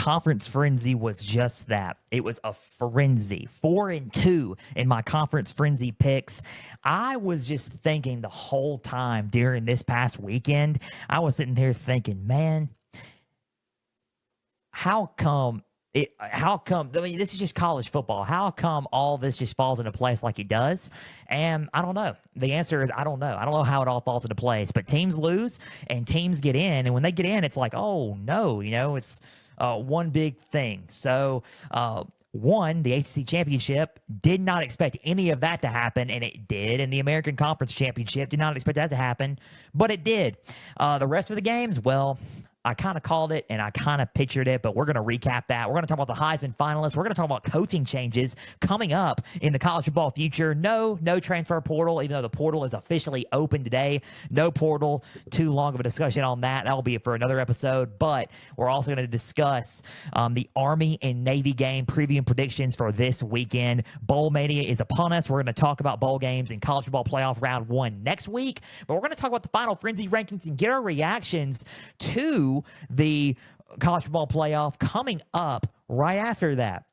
conference frenzy was just that. It was a frenzy. 4-2 in my conference frenzy picks. I was just thinking the whole time during this past weekend, I was sitting there thinking, man, how come, I mean, this is just college football. How come all this just falls into place like it does? And I don't know. The answer is I don't know. I don't know how it all falls into place. But teams lose and teams get in. And when they get in, it's like, oh, no, it's one big thing. So, the ACC Championship, did not expect any of that to happen, and it did. And the American Conference Championship, did not expect that to happen, but it did. The rest of the games, well, I kind of called it and I kind of pictured it, but we're going to recap that. We're going to talk about the Heisman finalists. We're going to talk about coaching changes coming up in the college football future. No transfer portal, even though the portal is officially open today. No portal. Too long of a discussion on that. That will be for another episode, but we're also going to discuss the Army and Navy game preview and predictions for this weekend. Bowl Mania is upon us. We're going to talk about bowl games in college football playoff round 1 next week, but we're going to talk about the final frenzy rankings and get our reactions to the college football playoff coming up right after that.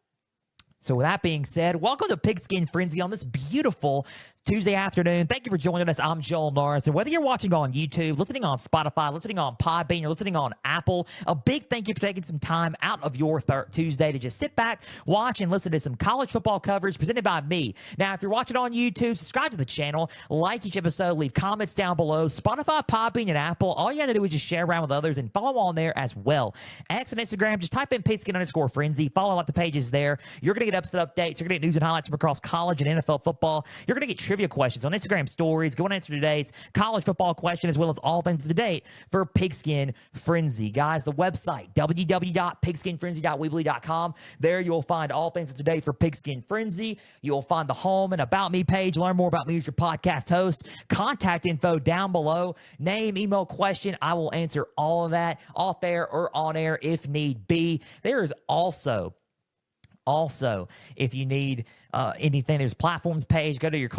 So with that being said, welcome to Pigskin Frenzy on this beautiful Tuesday afternoon. Thank you for joining us. I'm Joel Norris. And whether you're watching on YouTube, listening on Spotify, listening on Podbean, or listening on Apple, a big thank you for taking some time out of your Tuesday to just sit back, watch, and listen to some college football coverage presented by me. Now, if you're watching on YouTube, subscribe to the channel, like each episode, leave comments down below. Spotify, Podbean, and Apple, all you got to do is just share around with others and follow on there as well. X and Instagram, just type in Pigskin_Frenzy. Follow like the pages there. You're going to get episode updates. You're going to get news and highlights from across college and NFL football. You're going to get trivia questions on Instagram stories. Go and answer today's college football question as well as all things to date for Pigskin Frenzy. Guys, the website, www.pigskinfrenzy.weebly.com. There you'll find all things up to date for Pigskin Frenzy. You'll find the home and about me page. Learn more about me as your podcast host. Contact info down below. Name, email, question. I will answer all of that off air or on air if need be. There is also, if you need anything, there's platforms page. Go to your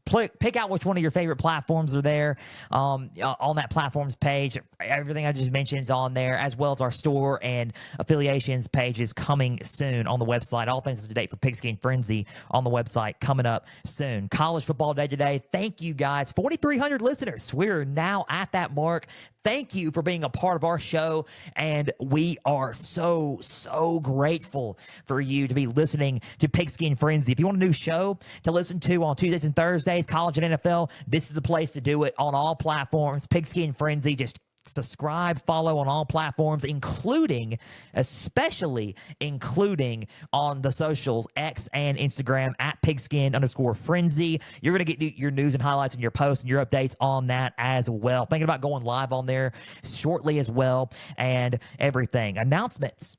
pick out which one of your favorite platforms are there on that platforms page. Everything I just mentioned is on there, as well as our store and affiliations pages coming soon on the website. All things up to date for Pigskin Frenzy on the website coming up soon. College football day today. Thank you guys. 4,300 listeners. We're now at that mark. Thank you for being a part of our show, and we are so grateful for you to be listening to Pigskin Frenzy. If you want a new show to listen to on Tuesdays and Thursdays, college and NFL, this is the place to do it on all platforms. Pigskin Frenzy, just subscribe, follow on all platforms, especially including on the socials, X and Instagram at Pigskin_Frenzy. You're going to get your news and highlights and your posts and your updates on that as well. Thinking about going live on there shortly as well and everything. Announcements.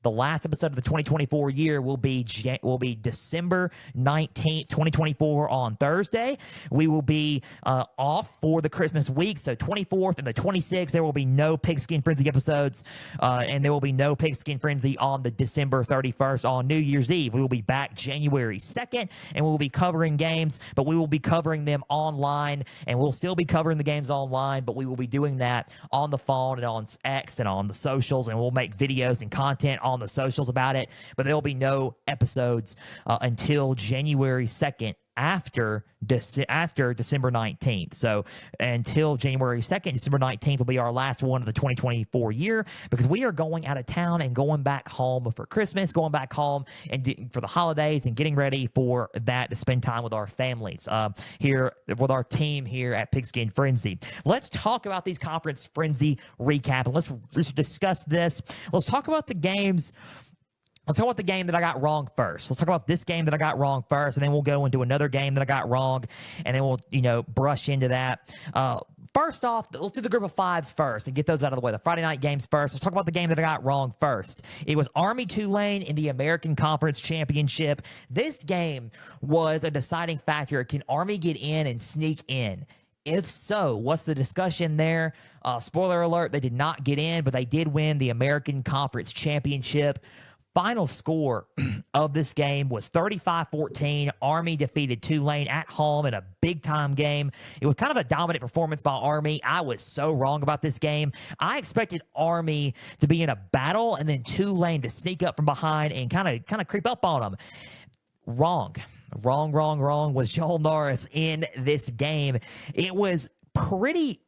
The last episode of the 2024 year will be December 19th, 2024 on Thursday. We will be off for the Christmas week, so 24th and the 26th, there will be no Pigskin Frenzy episodes, and there will be no Pigskin Frenzy on the December 31st on New Year's Eve. We will be back January 2nd, and we will be covering games, but we will be covering them online, and we'll still be covering the games online, but we will be doing that on the phone and on X and on the socials, and we'll make videos and content on the socials about it, but there will be no episodes until January 2nd after December 19th. So until January 2nd, December 19th will be our last one of the 2024 year, because we are going out of town and going back home for Christmas, going back home and for the holidays and getting ready for that to spend time with our families here with our team here at Pigskin Frenzy. Let's talk about these conference frenzy recap, and let's discuss this. Let's talk about the games. Let's talk about the game that I got wrong first. Let's talk about this game that I got wrong first, and then we'll go into another game that I got wrong, and then we'll, brush into that. First off, let's do the group of fives first and get those out of the way. The Friday night games first. Let's talk about the game that I got wrong first. It was Army-Tulane in the American Conference Championship. This game was a deciding factor. Can Army get in and sneak in? If so, what's the discussion there? Spoiler alert, they did not get in, but they did win the American Conference Championship. final score of this game was 35-14. Army defeated Tulane at home in a big-time game. It was kind of a dominant performance by Army. I was so wrong about this game. I expected Army to be in a battle and then Tulane to sneak up from behind and kind of creep up on them. Wrong was Joel Norris in this game. It was pretty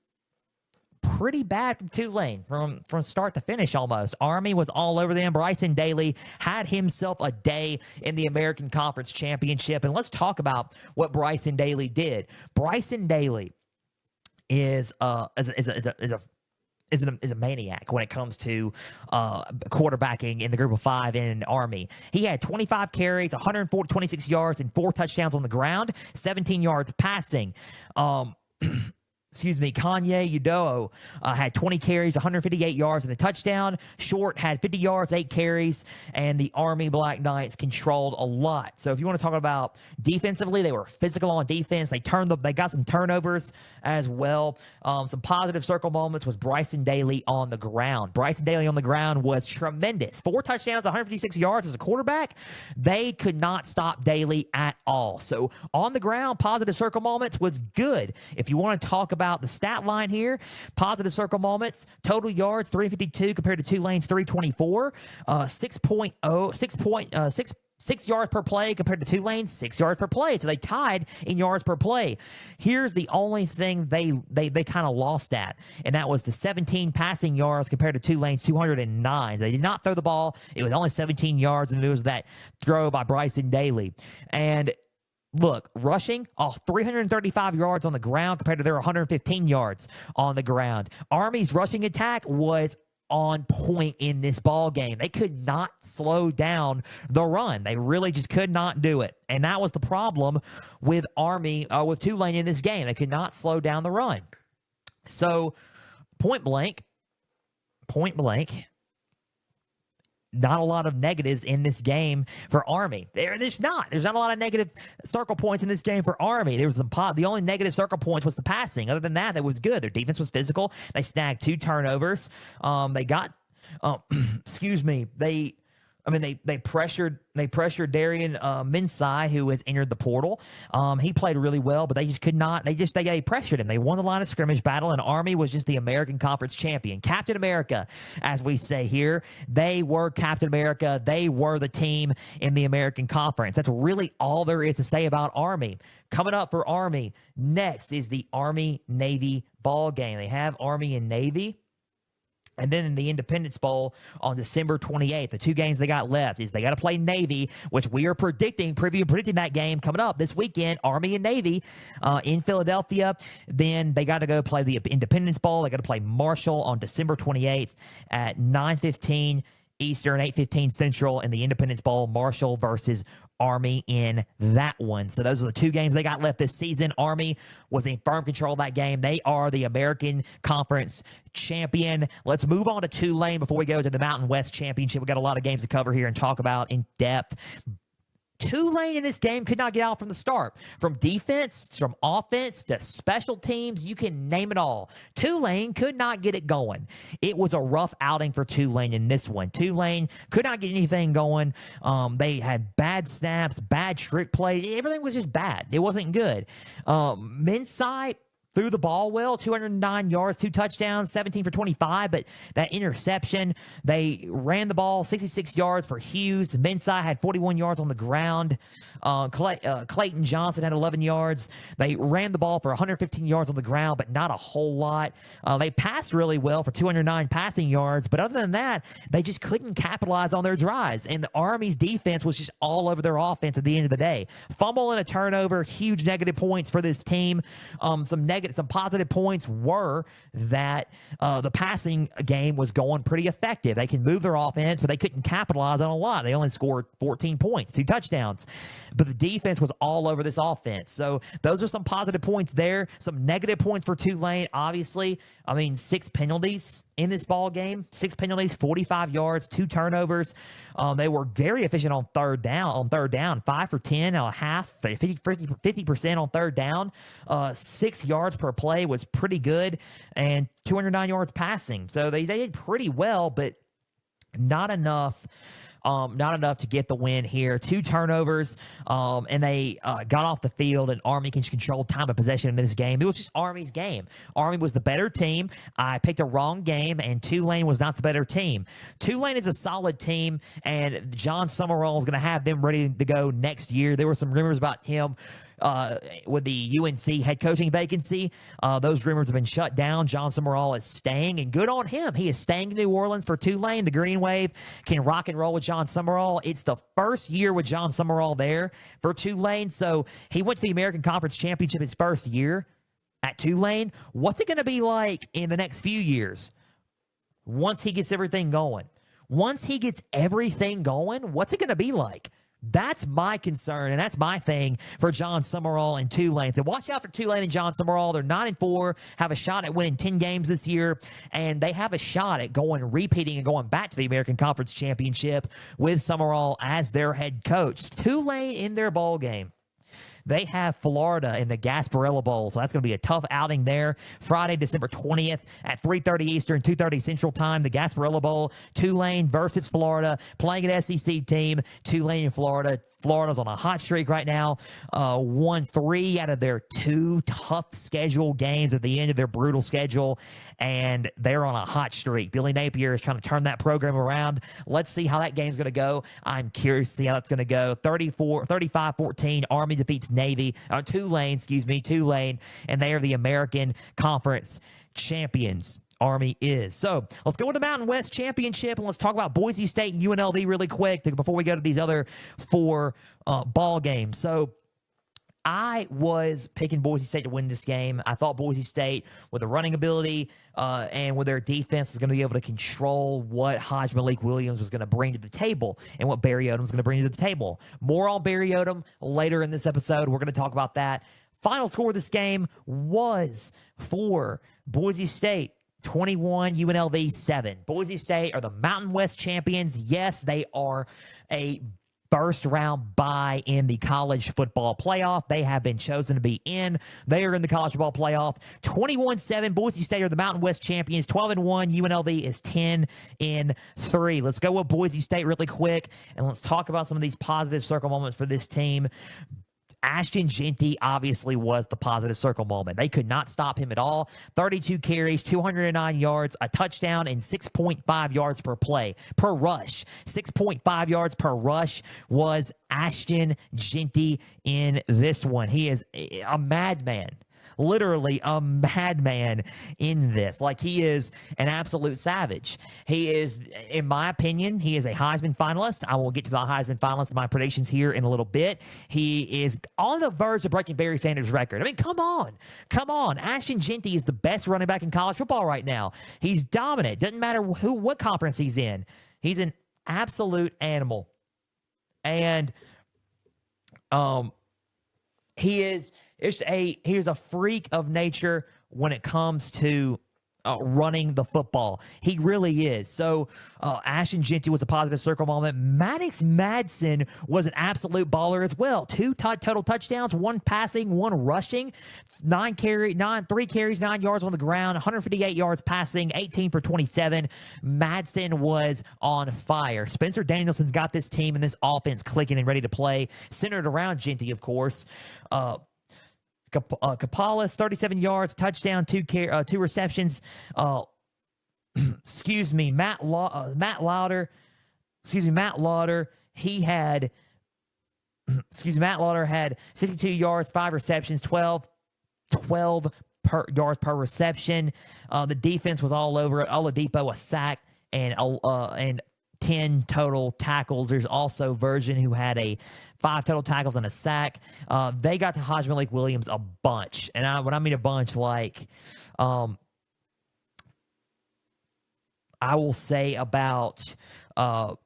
bad from Tulane from start to finish almost. Army was all over them. Bryson Daly had himself a day in the American Conference Championship. And let's talk about what Bryson Daly did. Bryson Daly is a maniac when it comes to quarterbacking in the group of five in Army. He had 25 carries, 126 yards, and 4 touchdowns on the ground, 17 yards passing. Kanye Udoh had 20 carries, 158 yards, and a touchdown. Short had 50 yards, 8 carries, and the Army Black Knights controlled a lot. So if you want to talk about defensively, they were physical on defense. They got some turnovers as well. Some positive circle moments was Bryson Daly on the ground. Bryson Daly on the ground was tremendous. 4 touchdowns, 156 yards as a quarterback. They could not stop Daly at all. So on the ground, positive circle moments was good. If you want to talk about the stat line here, positive circle moments, total yards 352 compared to Tulane's 324, 6 yards per play compared to Tulane's 6 yards per play. So they tied in yards per play. Here's the only thing they kind of lost at, and that was the 17 passing yards compared to Tulane's 209. They did not throw the ball. It was only 17 yards, and it was that throw by Bryson Daly. And look, rushing, 335 yards on the ground compared to their 115 yards on the ground. Army's rushing attack was on point in this ball game. They could not slow down the run. They really just could not do it. And that was the problem with with Tulane in this game. They could not slow down the run. So, point blank, not a lot of negatives in this game for Army. There's not a lot of negative circle points in this game for Army. There was the only negative circle points was the passing. Other than that, it was good. Their defense was physical. They snagged 2 turnovers. They pressured Darian Minsai, who has entered the portal. He played really well, but they just could not. They pressured him. They won the line of scrimmage battle, and Army was just the American Conference champion. Captain America, as we say here. They were Captain America. They were the team in the American Conference. That's really all there is to say about Army. Coming up for Army next is the Army-Navy ball game. They have Army and Navy. And then in the Independence Bowl on December 28th, the 2 games they got left is they got to play Navy, which we are predicting that game coming up this weekend, Army and Navy in Philadelphia. Then they got to go play the Independence Bowl. They got to play Marshall on December 28th at 9:15 Eastern, 8:15 Central in the Independence Bowl. Marshall versus Army in that one. So those are the 2 games they got left this season. Army was in firm control of that game. They are the American Conference champion. Let's move on to Tulane before we go to the Mountain West Championship. We got a lot of games to cover here and talk about in depth. Tulane in this game could not get out from the start. From defense, from offense, to special teams, you can name it all. Tulane could not get it going. It was a rough outing for Tulane in this one. Tulane could not get anything going. They had bad snaps, bad trick plays. Everything was just bad. It wasn't good. Minsai threw the ball well, 209 yards, 2 touchdowns, 17 for 25, but that interception, they ran the ball 66 yards for Hughes. Minsai had 41 yards on the ground. Clayton Johnson had 11 yards. They ran the ball for 115 yards on the ground, but not a whole lot. They passed really well for 209 passing yards, but other than that, they just couldn't capitalize on their drives, and the Army's defense was just all over their offense at the end of the day. Fumble and a turnover, huge negative points for this team. Some positive points were that the passing game was going pretty effective. They can move their offense, but they couldn't capitalize on a lot. They only scored 14 points, 2 touchdowns. But the defense was all over this offense. So those are some positive points there. Some negative points for Tulane, obviously. 6 penalties in this ball game. 6 penalties, 45 yards, 2 turnovers. They were very efficient on third down. 5 for 10 and a half, 50% on third down. 6 yards per play was pretty good, and 209 yards passing. So they did pretty well, but not enough not enough to get the win here. 2 turnovers, and they got off the field, and Army can control time of possession in this game. It was just Army's game. Army was the better team. I picked a wrong game, and Tulane was not the better team. Tulane is a solid team, and John Summerall is going to have them ready to go next year. There were some rumors about him with the UNC head coaching vacancy. Those rumors have been shut down. John Summerall is staying, and good on him. He is staying in New Orleans for Tulane. The Green Wave can rock and roll with John Summerall. It's the first year with John Summerall there for Tulane, so he went to the American Conference Championship his first year at Tulane. What's it going to be like in the next few years once he gets everything going? Once he gets everything going, what's it going to be like? That's my concern, and that's my thing for John Summerall and Tulane. So watch out for Tulane and John Summerall. They're 9-4, have a shot at winning 10 games this year, and they have a shot at repeating and going back to the American Conference Championship with Summerall as their head coach. Tulane in their bowl game. They have Florida in the Gasparilla Bowl, so that's going to be a tough outing there. Friday, December 20th at 3:30 Eastern, 2:30 Central Time, the Gasparilla Bowl. Tulane versus Florida, playing an SEC team. Tulane and Florida. Florida's on a hot streak right now. Won 3 out of their 2 tough schedule games at the end of their brutal schedule, and they're on a hot streak. Billy Napier is trying to turn that program around. Let's see how that game's going to go. I'm curious to see how that's going to go. 35-14, Army defeats Tulane, and they are the American Conference champions. Army is. So let's go to the Mountain West Championship, and let's talk about Boise State and UNLV really quick before we go to these other 4 ball games. So I was picking Boise State to win this game. I thought Boise State, with the running ability and with their defense, was going to be able to control what Hajj Malik Williams was going to bring to the table and what Barry Odom was going to bring to the table. More on Barry Odom later in this episode. We're going to talk about that. Final score of this game was for Boise State 21, UNLV 7. Boise State are the Mountain West champions. Yes, they are a first round bye in the college football playoff. They have been chosen to be in. They are in the college football playoff. 21-7. Boise State are the Mountain West champions. 12-1. UNLV is 10-3. Let's go with Boise State really quick, and let's talk about some of these positive circle moments for this team. Ashton Jeanty obviously was the positive circle moment. They could not stop him at all. 32 carries, 209 yards, a touchdown, and 6.5 yards per rush. 6.5 yards per rush was Ashton Jeanty in this one. He is a madman. Literally a madman in this. Like, he is an absolute savage. He is, in my opinion, he is a Heisman finalist. I will get to the Heisman finalists, my predictions here in a little bit. He is on the verge of breaking Barry Sanders' record. I mean, come on. Ashton Jeanty is the best running back in college football right now. He's dominant. Doesn't matter what conference he's in. He's an absolute animal. And he is a freak of nature when it comes to running the football. He really is. So Ashton Jeanty was a positive circle moment. Maddox Madsen was an absolute baller as well. 2 total touchdowns, 1 passing, 1 rushing, 3 carries, 9 yards on the ground, 158 yards passing, 18 for 27. Madsen was on fire. Spencer Danielson's got this team and this offense clicking and ready to play, centered around Jeanty, of course. Kapalis, 37 yards, touchdown, 2 receptions. Matt Lauder. Matt Lauder had 62 yards, 5 receptions, 12 yards per reception. The defense was all over it. Oladipo, a sack, and 10 total tackles. There's also Virgin, who had 5 total tackles and a sack. They got to Hajj Malik Williams a bunch. And when I mean a bunch, like, I will say about 5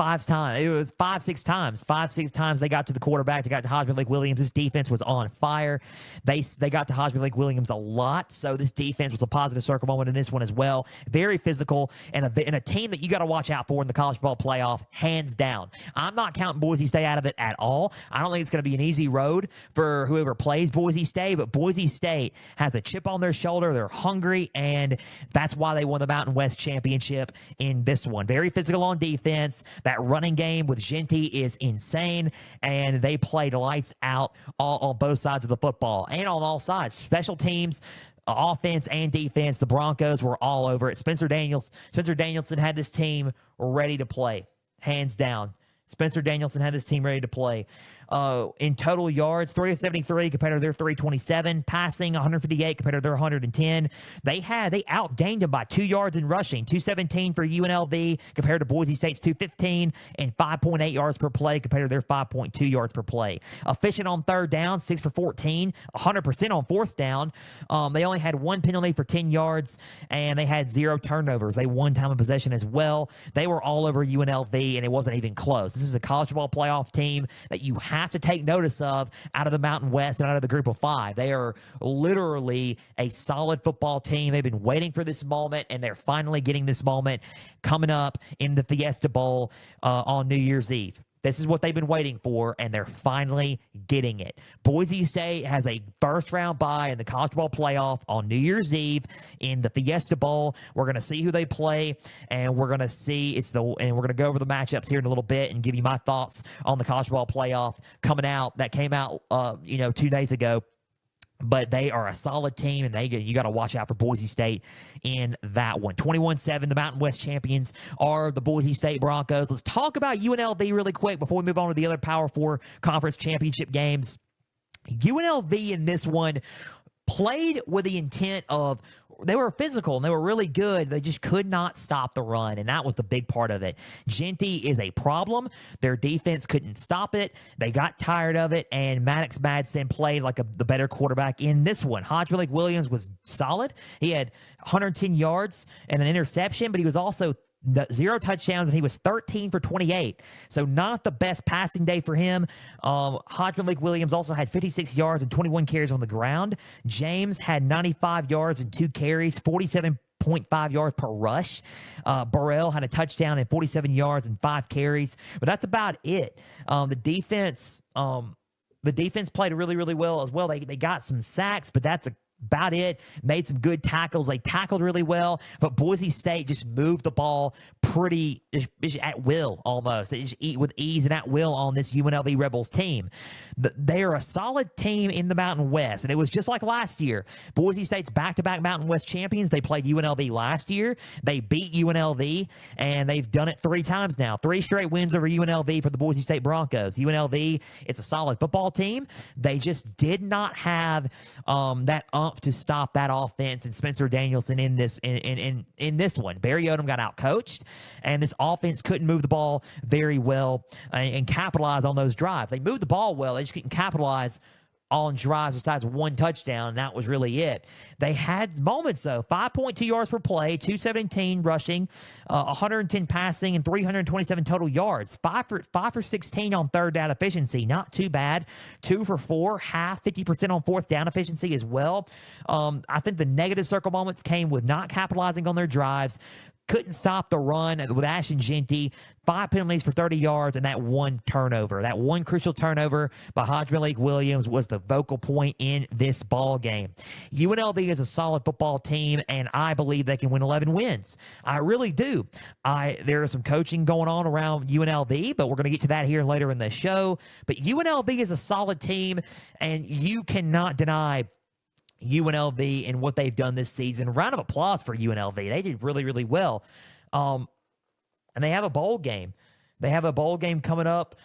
5 times. It was 5-6 times. 5-6 times they got to the quarterback. They got to Hodgman Lake Williams. This defense was on fire. They got to Hodgman Lake Williams a lot. So this defense was a positive circle moment in this one as well. Very physical and a team that you got to watch out for in the college football playoff, hands down. I'm not counting Boise State out of it at all. I don't think it's going to be an easy road for whoever plays Boise State, but Boise State has a chip on their shoulder. They're hungry, and that's why they won the Mountain West Championship in this one. Very physical on defense. That running game with Genty is insane, and they played lights out on both sides of the football and on all sides. Special teams, offense and defense, the Broncos were all over it. Spencer Danielson had this team ready to play, hands down. Spencer Danielson had this team ready to play. In total yards, 373 compared to their 327. Passing, 158 compared to their 110. They outgained them by 2 yards in rushing. 217 for UNLV compared to Boise State's 215, and 5.8 yards per play compared to their 5.2 yards per play. Efficient on third down, 6 for 14. 100% on fourth down. They only had 1 penalty for 10 yards, and they had 0 turnovers. They won time of possession as well. They were all over UNLV, and it wasn't even close. This is a college football playoff team that you have to take notice of out of the Mountain West and out of the group of 5. They are literally a solid football team. They've been waiting for this moment, and they're finally getting this moment coming up in the Fiesta Bowl on New Year's Eve. This is what they've been waiting for, and they're finally getting it. Boise State has a first-round bye in the college football playoff on New Year's Eve in the Fiesta Bowl. We're going to see who they play, and we're going to see we're going to go over the matchups here in a little bit and give you my thoughts on the college football playoff that came out 2 days ago. But they are a solid team, and you got to watch out for Boise State in that one. 21-7, the Mountain West champions are the Boise State Broncos. Let's talk about UNLV really quick before we move on to the other Power 4 conference championship games. UNLV in this one played with the intent of they were physical and they were really good. They just could not stop the run, and that was the big part of it. Genty is a problem. Their defense couldn't stop it. They got tired of it, and Maddox Madsen played like the better quarterback in this one. Hodgman Lake Williams was solid. He had 110 yards and an interception, but he was also 0 touchdowns, and he was 13 for 28. So not the best passing day for him. Hodgman Lake Williams also had 56 yards and 21 carries on the ground. James had 95 yards and 2 carries, 47.5 yards per rush. Burrell had a touchdown and 47 yards and 5 carries, but that's about it. The defense played really, really well as well. They got some sacks, but that's about it. Made some good tackles. They tackled really well, but Boise State just moved the ball pretty at will almost. They just eat with ease and at will on this UNLV Rebels team. They are a solid team in the Mountain West, and it was just like last year. Boise State's back-to-back Mountain West champions. They played UNLV last year. They beat UNLV, and they've done it 3 times now. 3 straight wins over UNLV for the Boise State Broncos. UNLV is a solid football team. They just did not have that to stop that offense and Spencer Danielson in this one. Barry Odom got out-coached, and this offense couldn't move the ball very well and capitalize on those drives. They moved the ball well. They just couldn't capitalize on drives besides 1 touchdown, and that was really it. They had moments, though. 5.2 yards per play, 217 rushing, 110 passing, and 327 total yards. 5 for 16 on third down efficiency. Not too bad. 2 for 4, half, 50% on fourth down efficiency as well. I think the negative circle moments came with not capitalizing on their drives. Couldn't stop the run with Ashton Genty. 5 penalties for 30 yards and that 1 turnover. That 1 crucial turnover by Hodgman Lake Williams was the vocal point in this ball game. UNLV is a solid football team, and I believe they can win 11 wins. I really do. There is some coaching going on around UNLV, but we're going to get to that here later in the show. But UNLV is a solid team, and you cannot deny UNLV and what they've done this season. Round of applause for UNLV. They did really, really well. And they have a bowl game. They have a bowl game coming up.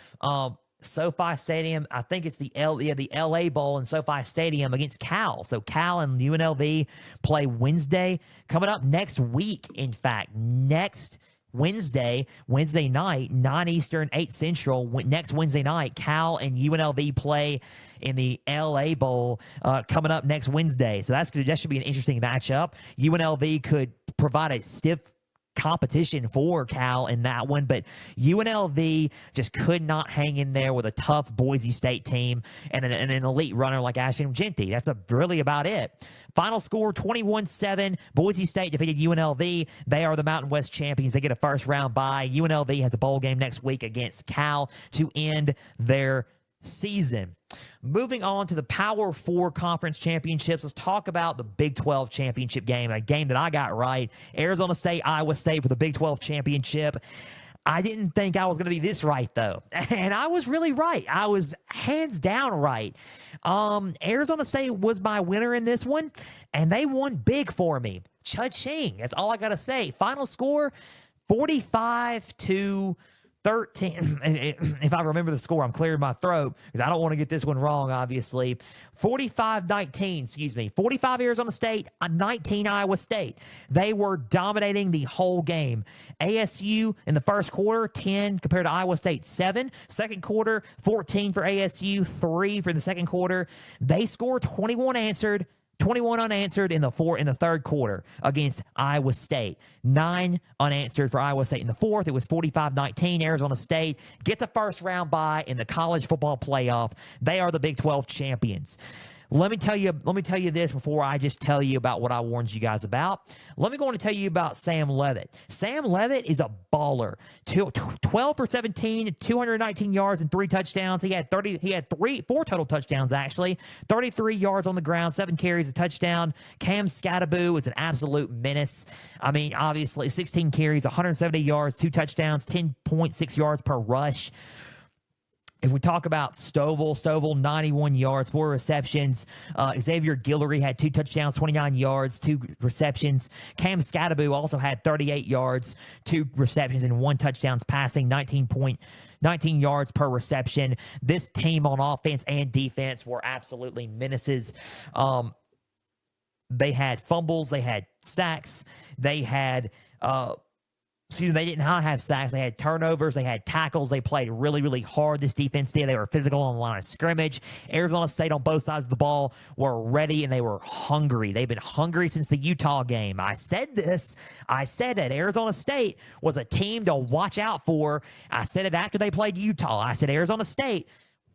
SoFi Stadium. I think it's the LA Bowl in SoFi Stadium against Cal. So Cal and UNLV play Wednesday. Coming up next week, in fact. Next Wednesday night, 9 Eastern, 8 Central. Next Wednesday night, Cal and UNLV play in the LA Bowl coming up next Wednesday. So that should be an interesting matchup. UNLV could provide a stiff competition for Cal in that one, but UNLV just could not hang in there with a tough Boise State team and an elite runner like Ashton Genty. That's really about it. Final score 21-7. Boise State defeated UNLV. They are the Mountain West champions. They get a first round bye. UNLV has a bowl game next week against Cal to end their season. Moving on to the Power 4 conference championships, let's talk about the Big 12 championship game, a game that I got right. Arizona State, Iowa State for the Big 12 championship. I didn't think I was going to be this right, though. And I was really right. I was hands down right. Arizona State was my winner in this one, and they won big for me. Cha-ching. That's all I got to say. Final score, 45-13. If I remember the score, I'm clearing my throat because I don't want to get this one wrong, obviously. 45 Arizona State, 19 Iowa State. They were dominating the whole game. ASU in the first quarter, 10 compared to Iowa State, 7. Second quarter, 14 for ASU, 3 for the second quarter. They scored 21 unanswered in the third quarter against Iowa State. 9 unanswered for Iowa State in the fourth. It was 45-19. Arizona State gets a first round bye in the college football playoff. They are the Big 12 champions. Let me tell you this before I just tell you about what I warned you guys about. Let me go on and tell you about Sam Leavitt. Sam Leavitt is a baller. 12 for 17, 219 yards and 3 touchdowns. He had 4 total touchdowns actually. 33 yards on the ground, 7 carries, a touchdown. Cam Scattaboo is an absolute menace. I mean, obviously 16 carries, 170 yards, 2 touchdowns, 10.6 yards per rush. If we talk about Stovall, 91 yards, 4 receptions. Xavier Guillory had 2 touchdowns, 29 yards, 2 receptions. Cam Scattaboo also had 38 yards, 2 receptions, and 1 touchdown passing, 19 yards per reception. This team on offense and defense were absolutely menaces. They had fumbles, they had sacks, they did not have sacks. They had turnovers. They had tackles. They played really, really hard. This defense did. They were physical on the line of scrimmage. Arizona State on both sides of the ball were ready, and they were hungry. They've been hungry since the Utah game. I said this. I said that Arizona State was a team to watch out for. I said it after they played Utah. I said Arizona State,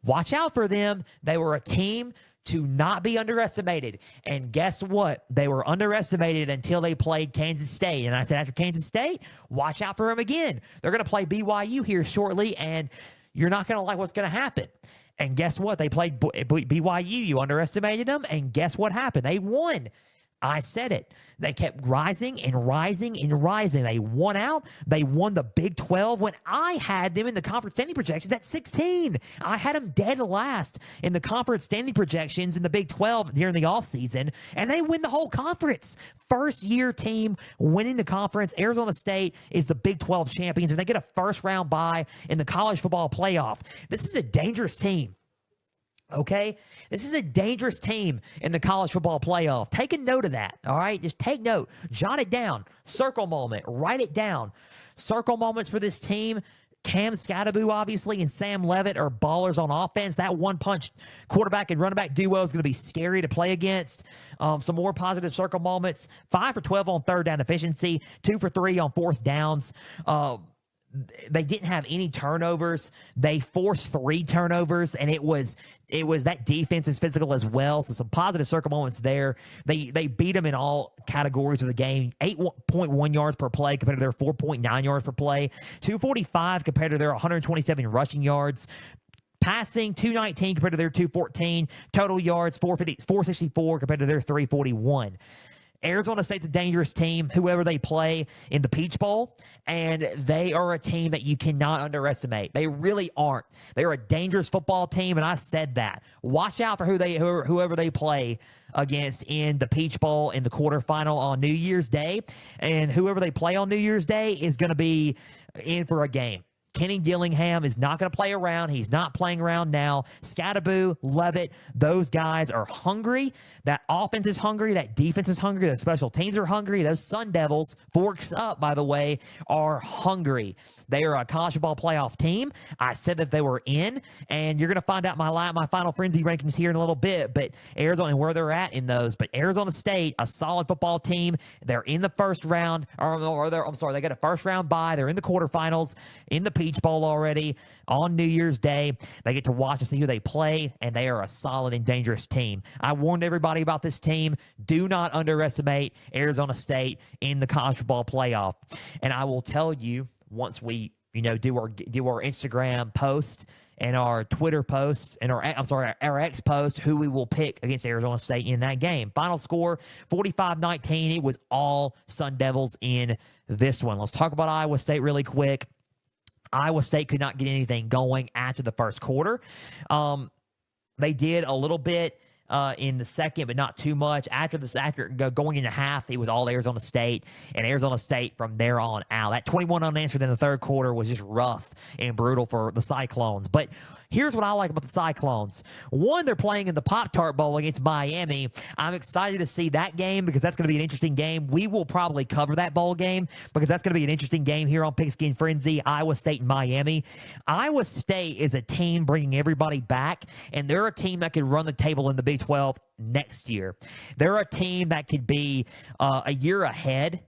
watch out for them. They were a team to not be underestimated. And guess what? They were underestimated until they played Kansas State. And I said, after Kansas State, watch out for them again. They're going to play BYU here shortly, and you're not going to like what's going to happen. And guess what? They played BYU. You underestimated them, and guess what happened? They won. I said it. They kept rising and rising and rising. They won out. They won the Big 12 when I had them in the conference standing projections at 16. I had them dead last in the conference standing projections in the Big 12 during the offseason, and they win the whole conference. First-year team winning the conference. Arizona State is the Big 12 champions, and they get a first-round bye in the college football playoff. This is a dangerous team. Okay? This is a dangerous team in the college football playoff. Take a note of that, all right? Just take note. Jot it down. Circle moment. Write it down. Circle moments for this team. Cam Scattaboo, obviously, and Sam Leavitt are ballers on offense. That one-punch quarterback and running back duo is going to be scary to play against. Some more positive circle moments. 5 for 12 on third down efficiency. 2 for 3 on fourth downs. They didn't have any turnovers. They forced 3 turnovers, and it was that defense is physical as well. So some positive circle moments there. They beat them in all categories of the game. 8.1 yards per play compared to their 4.9 yards per play. 245 compared to their 127 rushing yards. Passing, 219 compared to their 214. Total yards, 464 compared to their 341. Arizona State's a dangerous team, whoever they play in the Peach Bowl, and they are a team that you cannot underestimate. They really aren't. They're a dangerous football team, and I said that. Watch out for whoever they play against in the Peach Bowl in the quarterfinal on New Year's Day, and whoever they play on New Year's Day is going to be in for a game. Kenny Dillingham is not going to play around. He's not playing around now. Scatterboo, Levitt, those guys are hungry. That offense is hungry. That defense is hungry. The special teams are hungry. Those Sun Devils, forks up, by the way, are hungry. They are a college football playoff team. I said that they were in, and you're going to find out my final frenzy rankings here in a little bit, but Arizona and where they're at in those. But Arizona State, a solid football team. They're in the first round, they got a first round bye. They're in the quarterfinals, in the Peach Bowl already on New Year's Day. They get to watch and see who they play, and they are a solid and dangerous team. I warned everybody about this team. Do not underestimate Arizona State in the college football playoff. And I will tell you, once we do our Instagram post and our Twitter post and our X post, who we will pick against Arizona State in that game. Final score 45-19. It was all Sun Devils in this one. Let's talk about Iowa State really quick. Iowa State could not get anything going after the first quarter. They did a little bit in the second, but not too much. After going into half, it was all Arizona State, and Arizona State from there on out. That 21 unanswered in the third quarter was just rough and brutal for the Cyclones. But here's what I like about the Cyclones. One, they're playing in the Pop-Tart Bowl against Miami. I'm excited to see that game because that's going to be an interesting game. We will probably cover that bowl game because that's going to be an interesting game here on Pigskin Frenzy, Iowa State and Miami. Iowa State is a team bringing everybody back, and they're a team that could run the table in the Big 12 next year. They're a team that could be a year ahead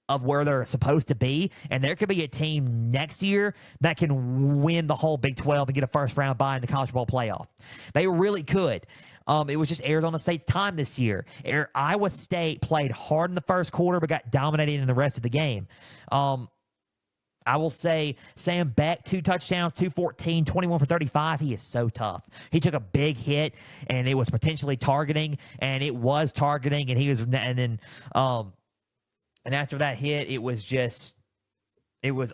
of where they're supposed to be, and there could be a team next year that can win the whole Big 12 and get a first-round bye in the college football playoff. They really could. It was just Arizona State's time this year. Iowa State played hard in the first quarter but got dominated in the rest of the game. I will say Sam Beck, 2 touchdowns, 214, 21 for 35. He is so tough. He took a big hit, and it was potentially targeting, and it was targeting, and after that hit, it was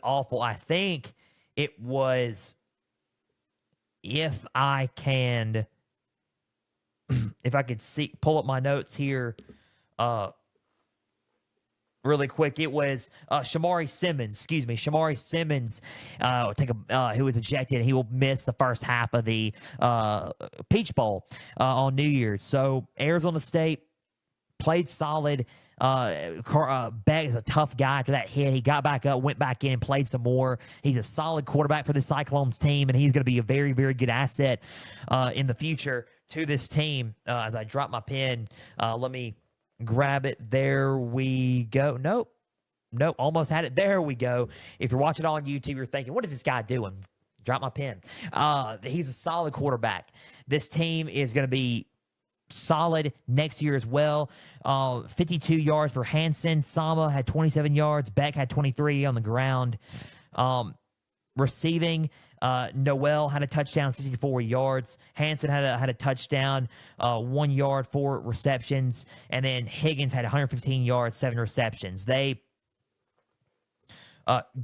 awful. I think it was, if I could pull up my notes here really quick, it was Shamari Simmons, who was ejected. He will miss the first half of the Peach Bowl on New Year's. So Arizona State played solid. Beck is a tough guy after that hit. He got back up, went back in, played some more. He's a solid quarterback for the Cyclones team, and he's going to be a very, very good asset in the future to this team. As I drop my pen, let me grab it. There we go. Nope, almost had it. There we go. If you're watching on YouTube, you're thinking, what is this guy doing? Drop my pen. He's a solid quarterback. This team is going to be solid next year as well. 52 yards for Hansen. Sama had 27 yards. Beck had 23 on the ground. Receiving, Noel had a touchdown, 64 yards. Hansen had a touchdown, 1 yard, 4 receptions. And then Higgins had 115 yards, 7 receptions. They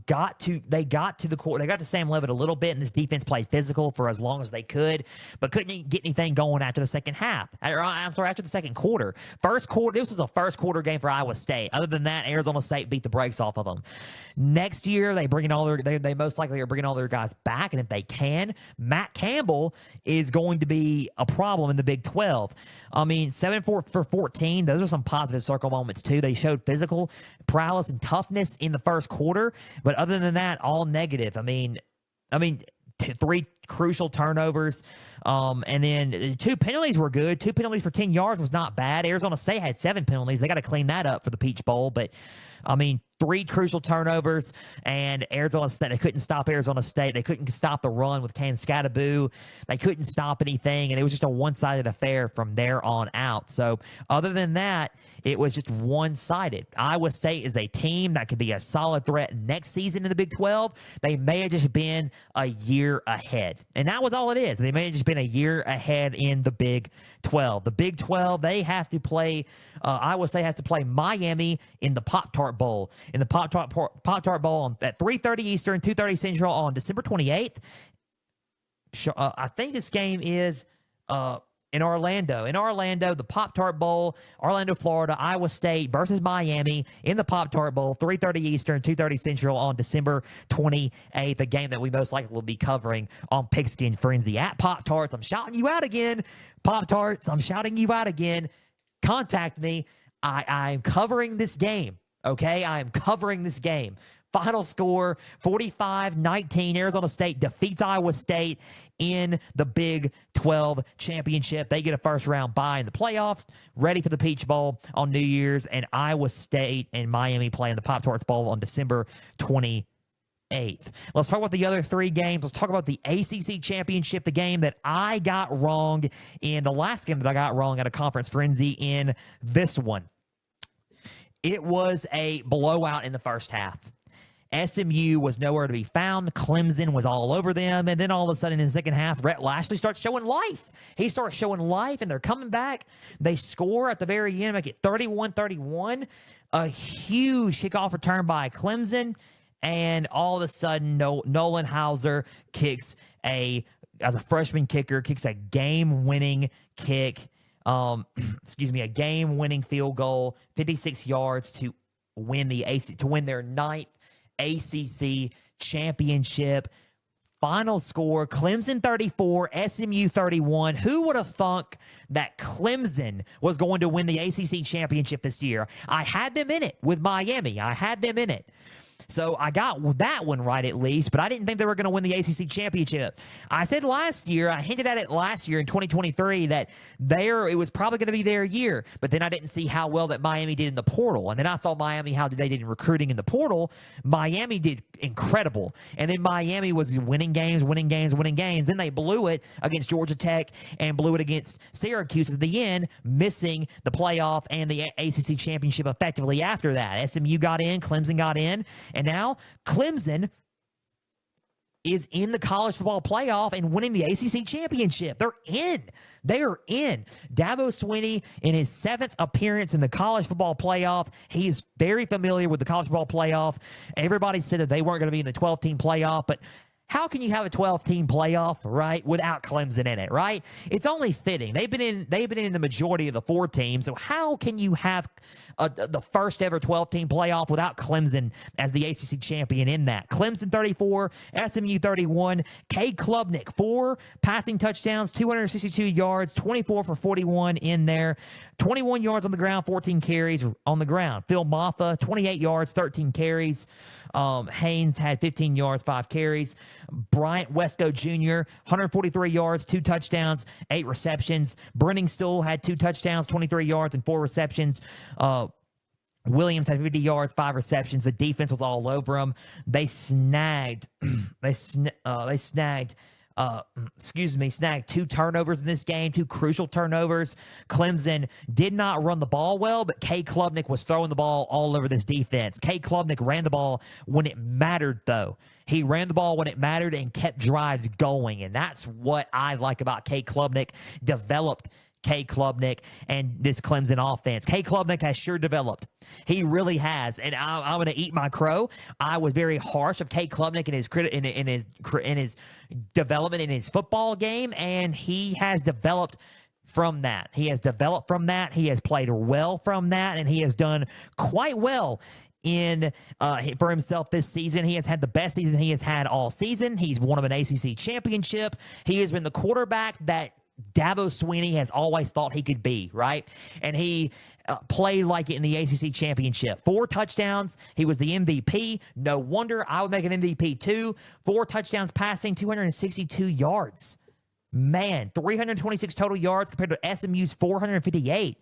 got to Sam Levitt a little bit, and this defense played physical for as long as they could, but couldn't get anything going after the second half. After the second quarter. This was a first quarter game for Iowa State. Other than that, Arizona State beat the brakes off of them. Next year, they most likely are bringing all their guys back, and if they can, Matt Campbell is going to be a problem in the Big 12. 7 for 14. Those are some positive circle moments too. They showed physical prowess and toughness in the first quarter, but other than that, all negative. 3 crucial turnovers, and then 2 penalties were good. 2 penalties for 10 yards was not bad. Arizona State had 7 penalties. They got to clean that up for the Peach Bowl, but 3 crucial turnovers, and Arizona State, they couldn't stop Arizona State. They couldn't stop the run with Cam Scatterboo. They couldn't stop anything, and it was just a one-sided affair from there on out. So other than that, it was just one-sided. Iowa State is a team that could be a solid threat next season in the Big 12. They may have just been a year ahead, and that was all it is. They may have just been a year ahead in the Big 12. The Big 12, they have to play, Iowa State has to play Miami in the Pop-Tart Bowl. In the Pop-Tart Bowl at 3:30 Eastern, 2:30 Central on December 28th. I think this game is in Orlando. In Orlando, the Pop-Tart Bowl, Orlando, Florida, Iowa State versus Miami in the Pop-Tart Bowl, 3:30 Eastern, 2:30 Central on December 28th, a game that we most likely will be covering on Pigskin Frenzy. At Pop-Tarts, I'm shouting you out again. Pop-Tarts, I'm shouting you out again. Contact me. I'm covering this game, okay? I am covering this game. Final score, 45-19. Arizona State defeats Iowa State in the Big 12 championship. They get a first-round bye in the playoffs, ready for the Peach Bowl on New Year's, and Iowa State and Miami play in the Pop-Tarts Bowl on December 28th. Let's talk about the other three games. Let's talk about the ACC Championship, the game that I got wrong in the last game that I got wrong at a Conference Frenzy in this one. It was a blowout in the first half. SMU was nowhere to be found. Clemson was all over them. And then all of a sudden in the second half, Rhett Lashley starts showing life. He starts showing life, and they're coming back. They score at the very end, make it 31-31. A huge kickoff return by Clemson. And all of a sudden, Nolan Hauser kicks as a freshman kicker, kicks a game-winning kick. A game-winning field goal, 56 yards to win their ninth ACC championship. Final score, Clemson 34, SMU 31. Who would have thunk that Clemson was going to win the ACC championship this year? I had them in it with Miami. I had them in it. So I got that one right at least, but I didn't think they were going to win the ACC championship. I said last year, I hinted at it last year in 2023 that it was probably going to be their year, but then I didn't see how well that Miami did in the portal. And then I saw Miami, how they did in recruiting in the portal. Miami did incredible. And then Miami was winning games. Then they blew it against Georgia Tech and blew it against Syracuse at the end, missing the playoff and the ACC championship effectively after that. SMU got in, Clemson got in. And now Clemson is in the college football playoff and winning the ACC championship. They're in. They are in. Dabo Swinney, in his 7th appearance in the college football playoff, he is very familiar with the college football playoff. Everybody said that they weren't going to be in the 12-team playoff, but how can you have a 12-team playoff, right, without Clemson in it, right? It's only fitting. They've been in the majority of the 4 teams, so how can you have the first ever 12-team playoff without Clemson as the ACC champion in that? Clemson 34, SMU 31, Cade Klubnik 4 passing touchdowns, 262 yards, 24 for 41 in there, 21 yards on the ground, 14 carries on the ground. Phil Maffa 28 yards, 13 carries. Haynes had 15 yards, 5 carries. Bryant Wesco Jr., 143 yards, 2 touchdowns, 8 receptions. Brenning Stool had 2 touchdowns, 23 yards, and 4 receptions. Williams had 50 yards, 5 receptions. The defense was all over them. They snagged 2 turnovers in this game, 2 crucial turnovers. Clemson did not run the ball well, but Cade Klubnik was throwing the ball all over this defense. Cade Klubnik ran the ball when it mattered, though. He ran the ball when it mattered and kept drives going, and that's what I like about Cade Klubnik. Developed Cade Klubnik and this Clemson offense. Cade Klubnik has sure developed. He really has, and I'm going to eat my crow. I was very harsh of Cade Klubnik in his development in his football game, and he has developed from that. He has played well from that, and he has done quite well for himself this season. He has had the best season he has had all season. He's won an ACC championship. He has been the quarterback that Dabo Swinney has always thought he could be, right? And he played like it in the ACC championship. 4 touchdowns. He was the MVP. No wonder. I would make an MVP too. 4 touchdowns passing, 262 yards. Man, 326 total yards compared to SMU's 458.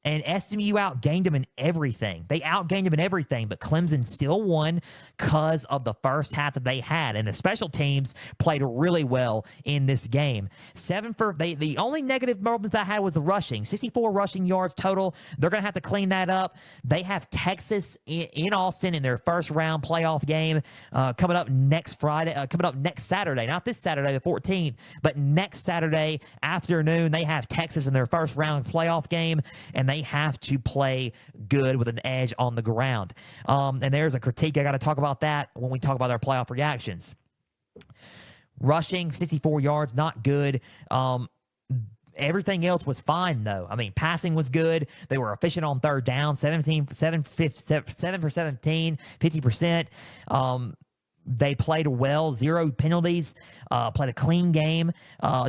And SMU outgained him in everything. They outgained him in everything, but Clemson still won because of the first half that they had. And the special teams played really well in this game. The only negative moments I had was the rushing. 64 rushing yards total. They're going to have to clean that up. They have Texas in Austin in their first round playoff game coming up next Saturday. Not this Saturday, the 14th, but next Saturday afternoon. They have Texas in their first round playoff game, and they have to play good with an edge on the ground. And there's a critique. I got to talk about that when we talk about our playoff reactions. Rushing, 64 yards, not good. Everything else was fine, though. I mean, passing was good. They were efficient on third down, 7 for 17, 50%. They played well, 0 penalties, played a clean game,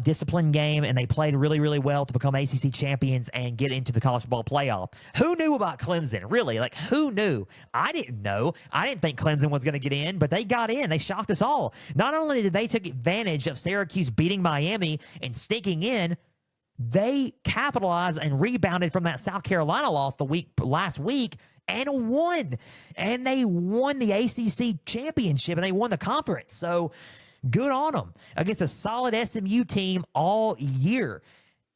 disciplined game, and they played really, really well to become ACC champions and get into the college football playoff. Who knew about Clemson? Really? Like, who knew? I didn't know. I didn't think Clemson was going to get in, but they got in. They shocked us all. Not only did they take advantage of Syracuse beating Miami and sneaking in, they capitalized and rebounded from that South Carolina loss last week and won. And they won the ACC championship, and they won the conference. So good on them against a solid SMU team all year.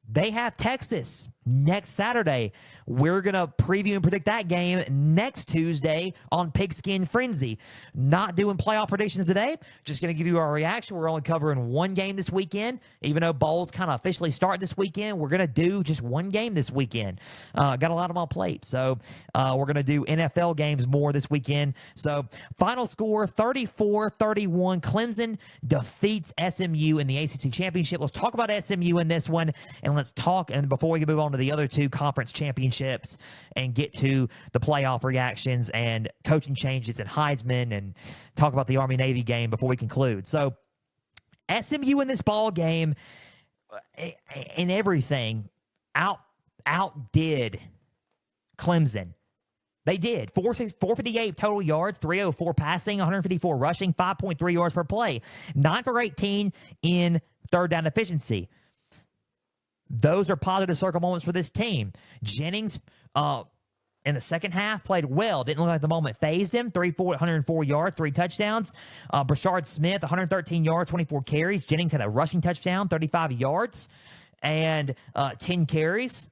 They have Texas next Saturday. We're going to preview and predict that game next Tuesday on Pigskin Frenzy. Not doing playoff predictions today. Just going to give you our reaction. We're only covering one game this weekend. Even though bowls kind of officially start this weekend, we're going to do just one game this weekend. Got a lot on my plate. So we're going to do NFL games more this weekend. So final score, 34-31. Clemson defeats SMU in the ACC Championship. Let's talk about SMU in this one, and let's talk, and before we move on to the other two conference championships and get to the playoff reactions and coaching changes and Heisman and talk about the Army-Navy game before we conclude. So SMU in this ball game in everything outdid Clemson. They did. 458 total yards, 304 passing, 154 rushing, 5.3 yards per play. 9 for 18 in third down efficiency. Those are positive circle moments for this team. Jennings, in the second half, played well. Didn't look like the moment phased him. 104 yards, 3 touchdowns. Brashard Smith, 113 yards, 24 carries. Jennings had a rushing touchdown, 35 yards, and 10 carries.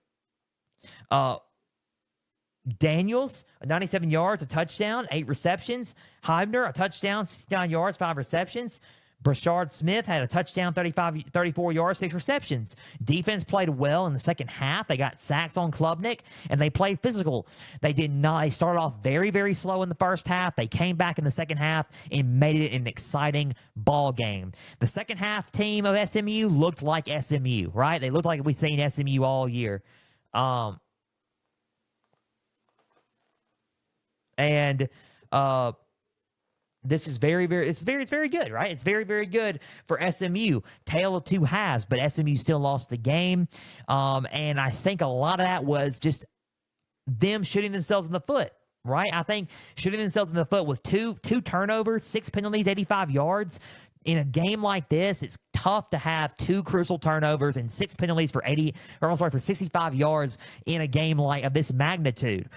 Daniels, 97 yards, a touchdown, 8 receptions. Heibner, a touchdown, 69 yards, 5 receptions. Brashard Smith had a touchdown, 34 yards, 6 receptions. Defense played well in the second half. They got sacks on Klubnik, and they played physical. They did not. They started off very, very slow in the first half. They came back in the second half and made it an exciting ball game. The second half team of SMU looked like SMU, right? They looked like we've seen SMU all year. This is very good, right? It's very, very good for SMU. Tale of two halves, but SMU still lost the game. And I think a lot of that was just them shooting themselves in the foot, right? I think shooting themselves in the foot with two turnovers, 6 penalties, 85 yards. In a game like this, it's tough to have 2 crucial turnovers and 6 penalties for 65 yards in a game like of this magnitude.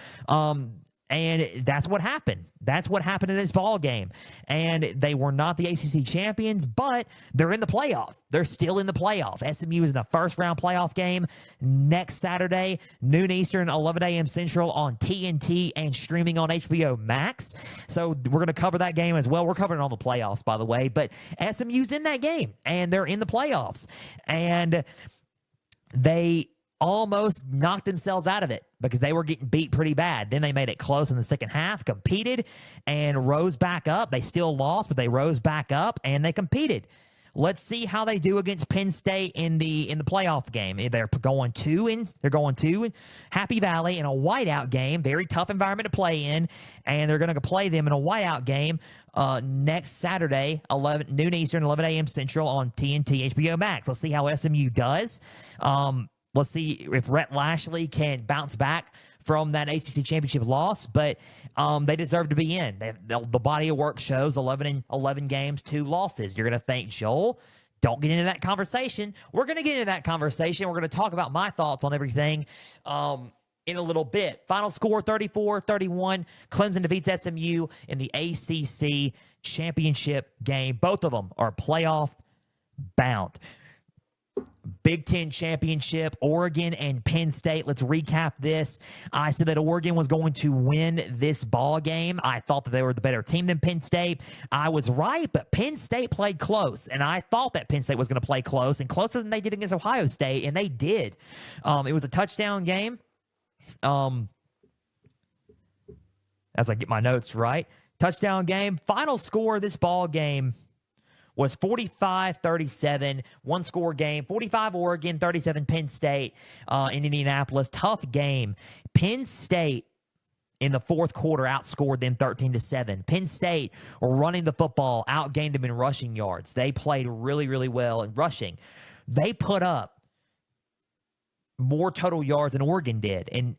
And that's what happened. That's what happened in this ball game. And they were not the ACC champions, but they're in the playoff. They're still in the playoff. SMU is in a first-round playoff game next Saturday, noon Eastern, 11 a.m. Central on TNT and streaming on HBO Max. So we're going to cover that game as well. We're covering all the playoffs, by the way. But SMU's in that game, and they're in the playoffs. And they almost knocked themselves out of it because they were getting beat pretty bad. Then they made it close in the second half, competed, and rose back up. They still lost, but they rose back up, and they competed. Let's see how they do against Penn State in the playoff game. They're going to Happy Valley in a whiteout game, very tough environment to play in, and they're going to play them in a whiteout game next Saturday, noon Eastern, 11 a.m. Central on TNT HBO Max. Let's see how SMU does. Let's see if Rhett Lashley can bounce back from that ACC championship loss, but they deserve to be in. The body of work shows 11 games, 2 losses. You're going to think, Joel, don't get into that conversation. We're going to get into that conversation. We're going to talk about my thoughts on everything in a little bit. Final score, 34-31. Clemson defeats SMU in the ACC championship game. Both of them are playoff bound. Big Ten championship, Oregon and Penn State. Let's recap this. I said that Oregon was going to win this ball game. I thought that they were the better team than Penn State. I was right, but Penn State played close, and I thought that Penn State was going to play close and closer than they did against Ohio State, and they did. It was a touchdown game. As I get my notes right, touchdown game. Final score of this ball game was 45-37, one-score game. 45 Oregon, 37 Penn State in Indianapolis. Tough game. Penn State in the fourth quarter outscored them 13-7. Penn State were running the football, outgained them in rushing yards. They played really, really well in rushing. They put up more total yards than Oregon did, and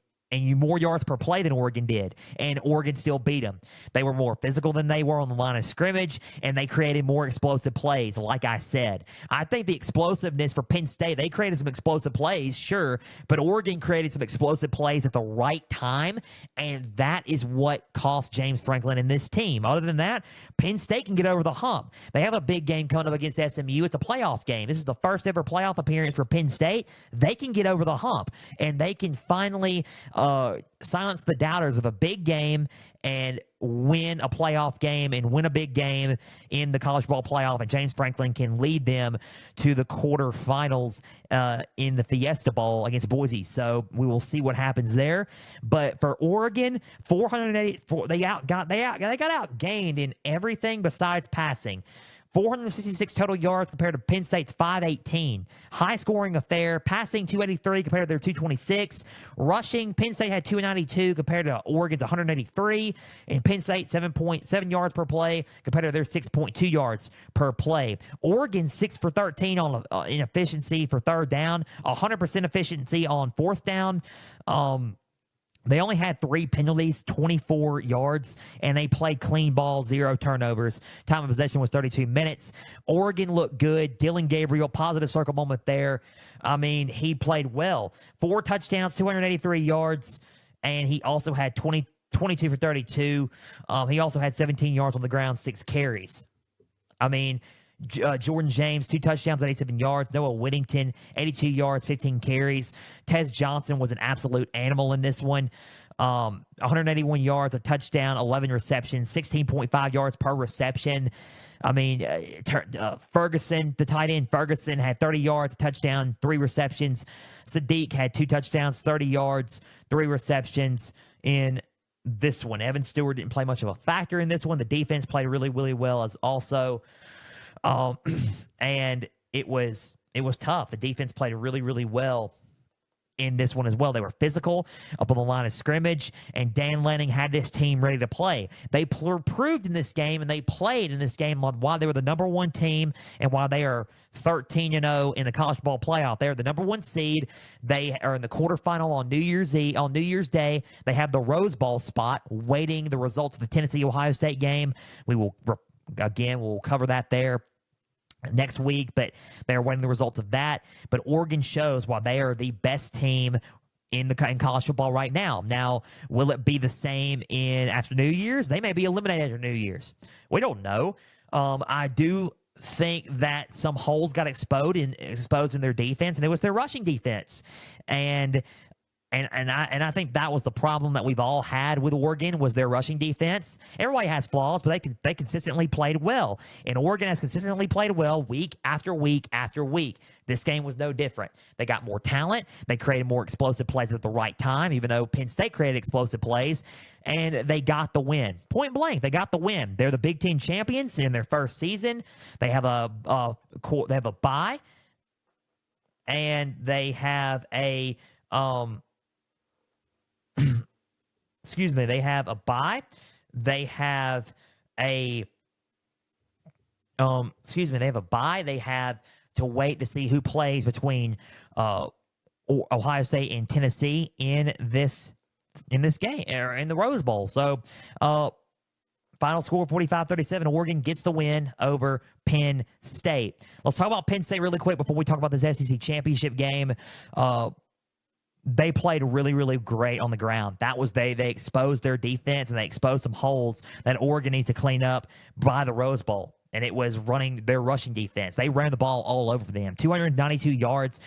more yards per play than Oregon did, and Oregon still beat them. They were more physical than they were on the line of scrimmage, and they created more explosive plays, like I said. I think the explosiveness for Penn State, they created some explosive plays, sure, but Oregon created some explosive plays at the right time, and that is what cost James Franklin and this team. Other than that, Penn State can get over the hump. They have a big game coming up against SMU. It's a playoff game. This is the first ever playoff appearance for Penn State. They can get over the hump, and they can finally silence the doubters of a big game and win a playoff game and win a big game in the college ball playoff, and James Franklin can lead them to the quarterfinals in the Fiesta Bowl against Boise. So we will see what happens there. But for Oregon, 484, they got outgained in everything besides passing. 466 total yards compared to Penn State's 518. High-scoring affair. Passing, 283 compared to their 226. Rushing, Penn State had 292 compared to Oregon's 183. And Penn State, 7.7 yards per play compared to their 6.2 yards per play. Oregon, 6 for 13 in efficiency for third down. 100% efficiency on fourth down. They only had 3 penalties, 24 yards, and they played clean ball, 0 turnovers. Time of possession was 32 minutes. Oregon looked good. Dylan Gabriel, positive circle moment there. I mean, he played well. 4 touchdowns, 283 yards, and he also had 22 for 32. He also had 17 yards on the ground, 6 carries. I mean, Jordan James, 2 touchdowns, 87 yards. Noah Whittington, 82 yards, 15 carries. Tez Johnson was an absolute animal in this one. 181 yards, a touchdown, 11 receptions, 16.5 yards per reception. I mean, Ferguson, the tight end Ferguson, had 30 yards, a touchdown, 3 receptions. Sadiq had 2 touchdowns, 30 yards, 3 receptions in this one. Evan Stewart didn't play much of a factor in this one. The defense played really, really well as also. And it was tough. The defense played really, really well in this one as well. They were physical up on the line of scrimmage, and Dan Lanning had this team ready to play. They proved in this game, and they played in this game on why they were the number 1 team and why they are 13-0 in the college ball playoff. They're the number 1 seed. They are in the quarterfinal on New Year's Day. They have the Rose Bowl spot, waiting the results of the Tennessee-Ohio State game. We'll cover that there next week, but they're waiting the results of that. But Oregon shows why they are the best team in college football right now. Now, will it be the same after New Year's? They may be eliminated after New Year's. We don't know. I do think that some holes got exposed in their defense, and it was their rushing defense. And I think that was the problem that we've all had with Oregon, was their rushing defense. Everybody has flaws, but they consistently played well. And Oregon has consistently played well week after week after week. This game was no different. They got more talent. They created more explosive plays at the right time, even though Penn State created explosive plays. And they got the win. Point blank, they got the win. They're the Big Ten champions in their first season. They have a bye. And they have a... excuse me, they have a bye. They have a bye. They have to wait to see who plays between Ohio State and Tennessee in this game, or in the Rose Bowl. So final score 45-37. Oregon gets the win over Penn State. Let's talk about Penn State really quick before we talk about this SEC championship game. They played really, really great on the ground. That was they exposed their defense, and they exposed some holes that Oregon needs to clean up by the Rose Bowl. And it was running their rushing defense. They ran the ball all over them. 292 yards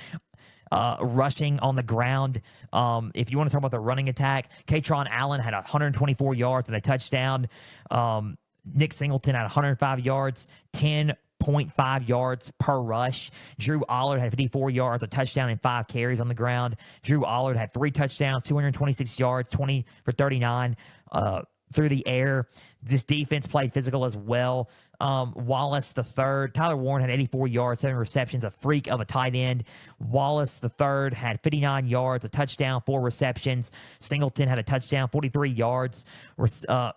rushing on the ground. If you want to talk about the running attack, Katron Allen had 124 yards and a touchdown. Nick Singleton had 105 yards, 10.5 yards per rush. Drew Allard had 54 yards, a touchdown, and 5 carries on the ground. Drew Allard had 3 touchdowns, 226 yards, 20 for 39 through the air. This defense played physical as well. Wallace the third. Tyler Warren had 84 yards, 7 receptions, a freak of a tight end. Wallace the third had 59 yards, a touchdown, 4 receptions. Singleton had a touchdown, 43 yards.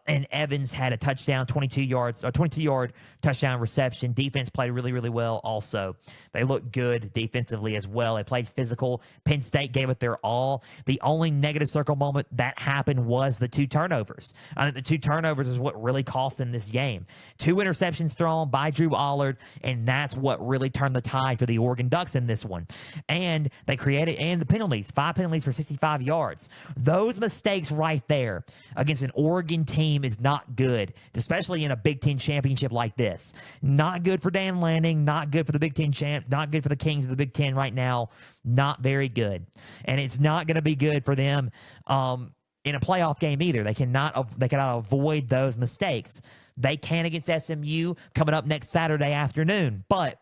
And Evans had a touchdown, 22-yard touchdown reception. Defense played really, really well also. They looked good defensively as well. They played physical. Penn State gave it their all. The only negative circle moment that happened was the 2 turnovers. I think the 2 turnovers is what really cost them this game. 2 interceptions thrown by Drew Allard, and that's what really turned the tide for the Oregon Ducks in this one. And they created, and the penalties, 5 penalties for 65 yards. Those mistakes right there against an Oregon team is not good, especially in a Big Ten championship like this. Not good for Dan Lanning, not good for the Big Ten champs, not good for the Kings of the Big Ten right now. Not very good. And it's not going to be good for them in a playoff game either. They cannot avoid those mistakes. They can against SMU coming up next Saturday afternoon, but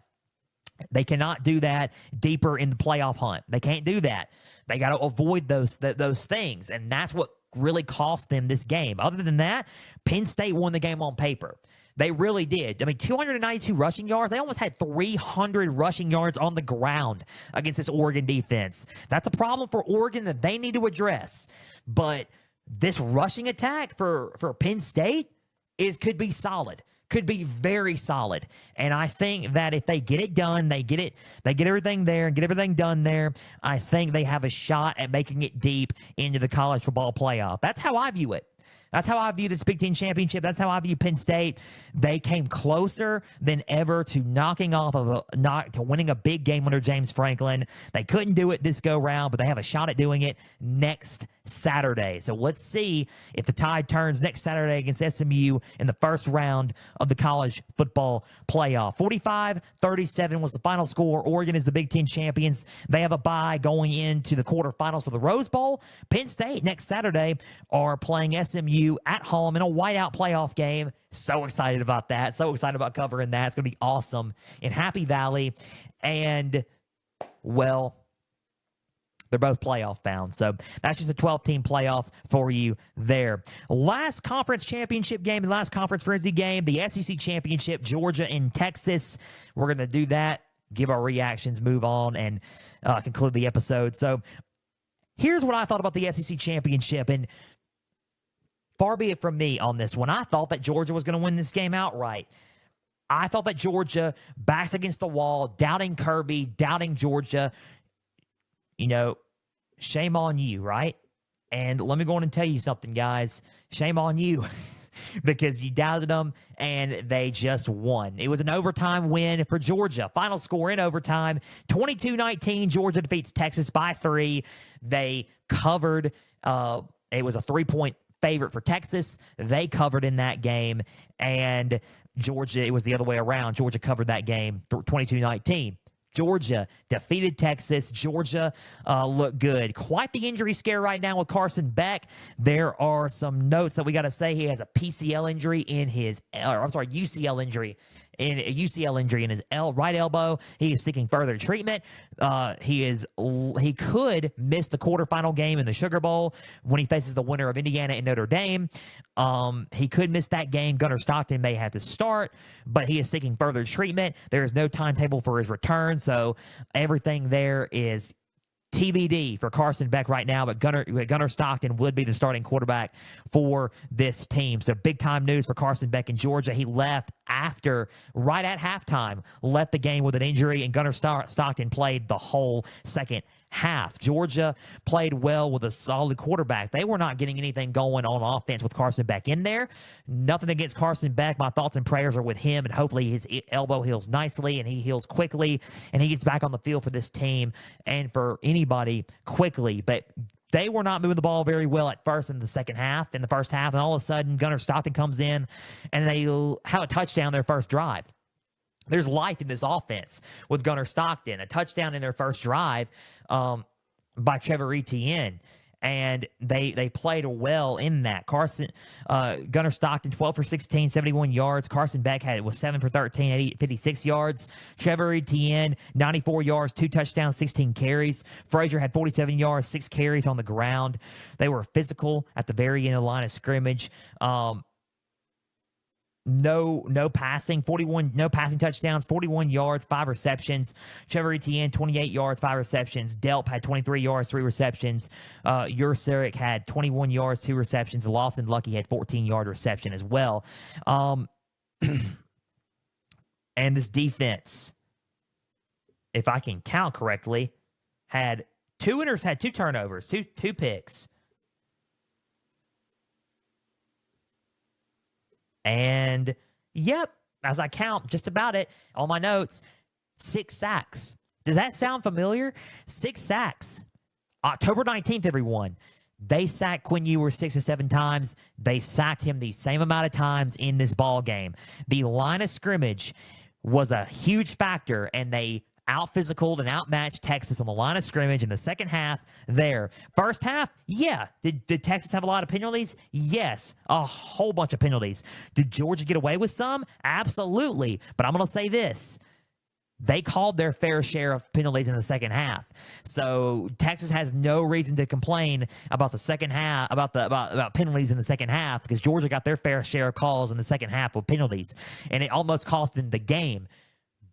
they cannot do that deeper in the playoff hunt. They can't do that. They got to avoid those things, and that's what really cost them this game. Other than that, Penn State won the game on paper. They really did. I mean, 292 rushing yards. They almost had 300 rushing yards on the ground against this Oregon defense. That's a problem for Oregon that they need to address. But this rushing attack for Penn State could be solid. Could be very solid. And I think that if they get it done, they get everything there and get everything done there, I think they have a shot at making it deep into the college football playoff. That's how I view it. That's how I view this Big Ten championship. That's how I view Penn State. They came closer than ever to to winning a big game under James Franklin. They couldn't do it this go round, but they have a shot at doing it next Saturday. So let's see if the tide turns next Saturday against SMU in the first round of the college football playoff. 45-37 was the final score. Oregon is the Big Ten champions. They have a bye going into the quarterfinals for the Rose Bowl. Penn State next Saturday are playing SMU at home in a whiteout playoff game. So excited about that. So excited about covering that. It's going to be awesome in Happy Valley. And, well, they're both playoff bound. So that's just a 12-team playoff for you there. Last conference championship game, the last conference frenzy game, the SEC championship, Georgia and Texas. We're going to do that, give our reactions, move on, and conclude the episode. So here's what I thought about the SEC championship. And far be it from me on this one. I thought that Georgia was going to win this game outright. I thought that Georgia, backs against the wall, doubting Kirby, doubting Georgia. You know, shame on you, right? And let me go on and tell you something, guys. Shame on you because you doubted them and they just won. It was an overtime win for Georgia. Final score in overtime, 22-19. Georgia defeats Texas by 3. They covered. It was a 3-point favorite for Texas. They covered in that game. And Georgia, it was the other way around. Georgia covered that game, 22-19. Georgia defeated Texas. Georgia looked good. Quite the injury scare right now with Carson Beck. There are some notes that we got to say. He has a UCL injury in his right elbow. He is seeking further treatment. He could miss the quarterfinal game in the Sugar Bowl when he faces the winner of Indiana and Notre Dame. He could miss that game. Gunnar Stockton may have to start, but he is seeking further treatment. There is no timetable for his return, so everything there is TBD for Carson Beck right now, but Gunnar Stockton would be the starting quarterback for this team. So big-time news for Carson Beck in Georgia. He left right at halftime, left the game with an injury, and Gunnar Stockton played the whole second half. Georgia played well with a solid quarterback. They were not getting anything going on offense with Carson Beck in there. Nothing against Carson Beck. My thoughts and prayers are with him, and hopefully his elbow heals nicely and he heals quickly and he gets back on the field for this team and for anybody quickly. But they were not moving the ball very well at first in the first half, and all of a sudden Gunnar Stockton comes in and they have a touchdown their first drive. There's life in this offense with Gunnar Stockton. A touchdown in their first drive by Trevor Etienne. And they played well in that. Gunnar Stockton, 12 for 16, 71 yards. Carson Beck was 7 for 13, 56 yards. Trevor Etienne, 94 yards, 2 touchdowns, 16 carries. Frazier had 47 yards, 6 carries on the ground. They were physical at the very end of the line of scrimmage. no passing, 41, no passing touchdowns, 41 yards, 5 receptions. Trevor Etienne, 28 yards, 5 receptions. Delp had 23 yards, 3 receptions. Yurceric had 21 yards, 2 receptions. Lawson Lucky had 14-yard reception as well. And this defense, if I can count correctly, had two turnovers, two picks. And, yep, as I count just about it on my notes, 6 sacks. Does that sound familiar? 6 sacks. October 19th, everyone. They sacked Quinn Ewers 6 or 7 times. They sacked him the same amount of times in this ball game. The line of scrimmage was a huge factor, and they out-physicaled and outmatched Texas on the line of scrimmage in the second half there. First half, yeah. Did Texas have a lot of penalties? Yes, a whole bunch of penalties. Did Georgia get away with some? Absolutely. But I'm going to say this. They called their fair share of penalties in the second half. So Texas has no reason to complain about the second half, about penalties in the second half, because Georgia got their fair share of calls in the second half with penalties. And it almost cost them the game.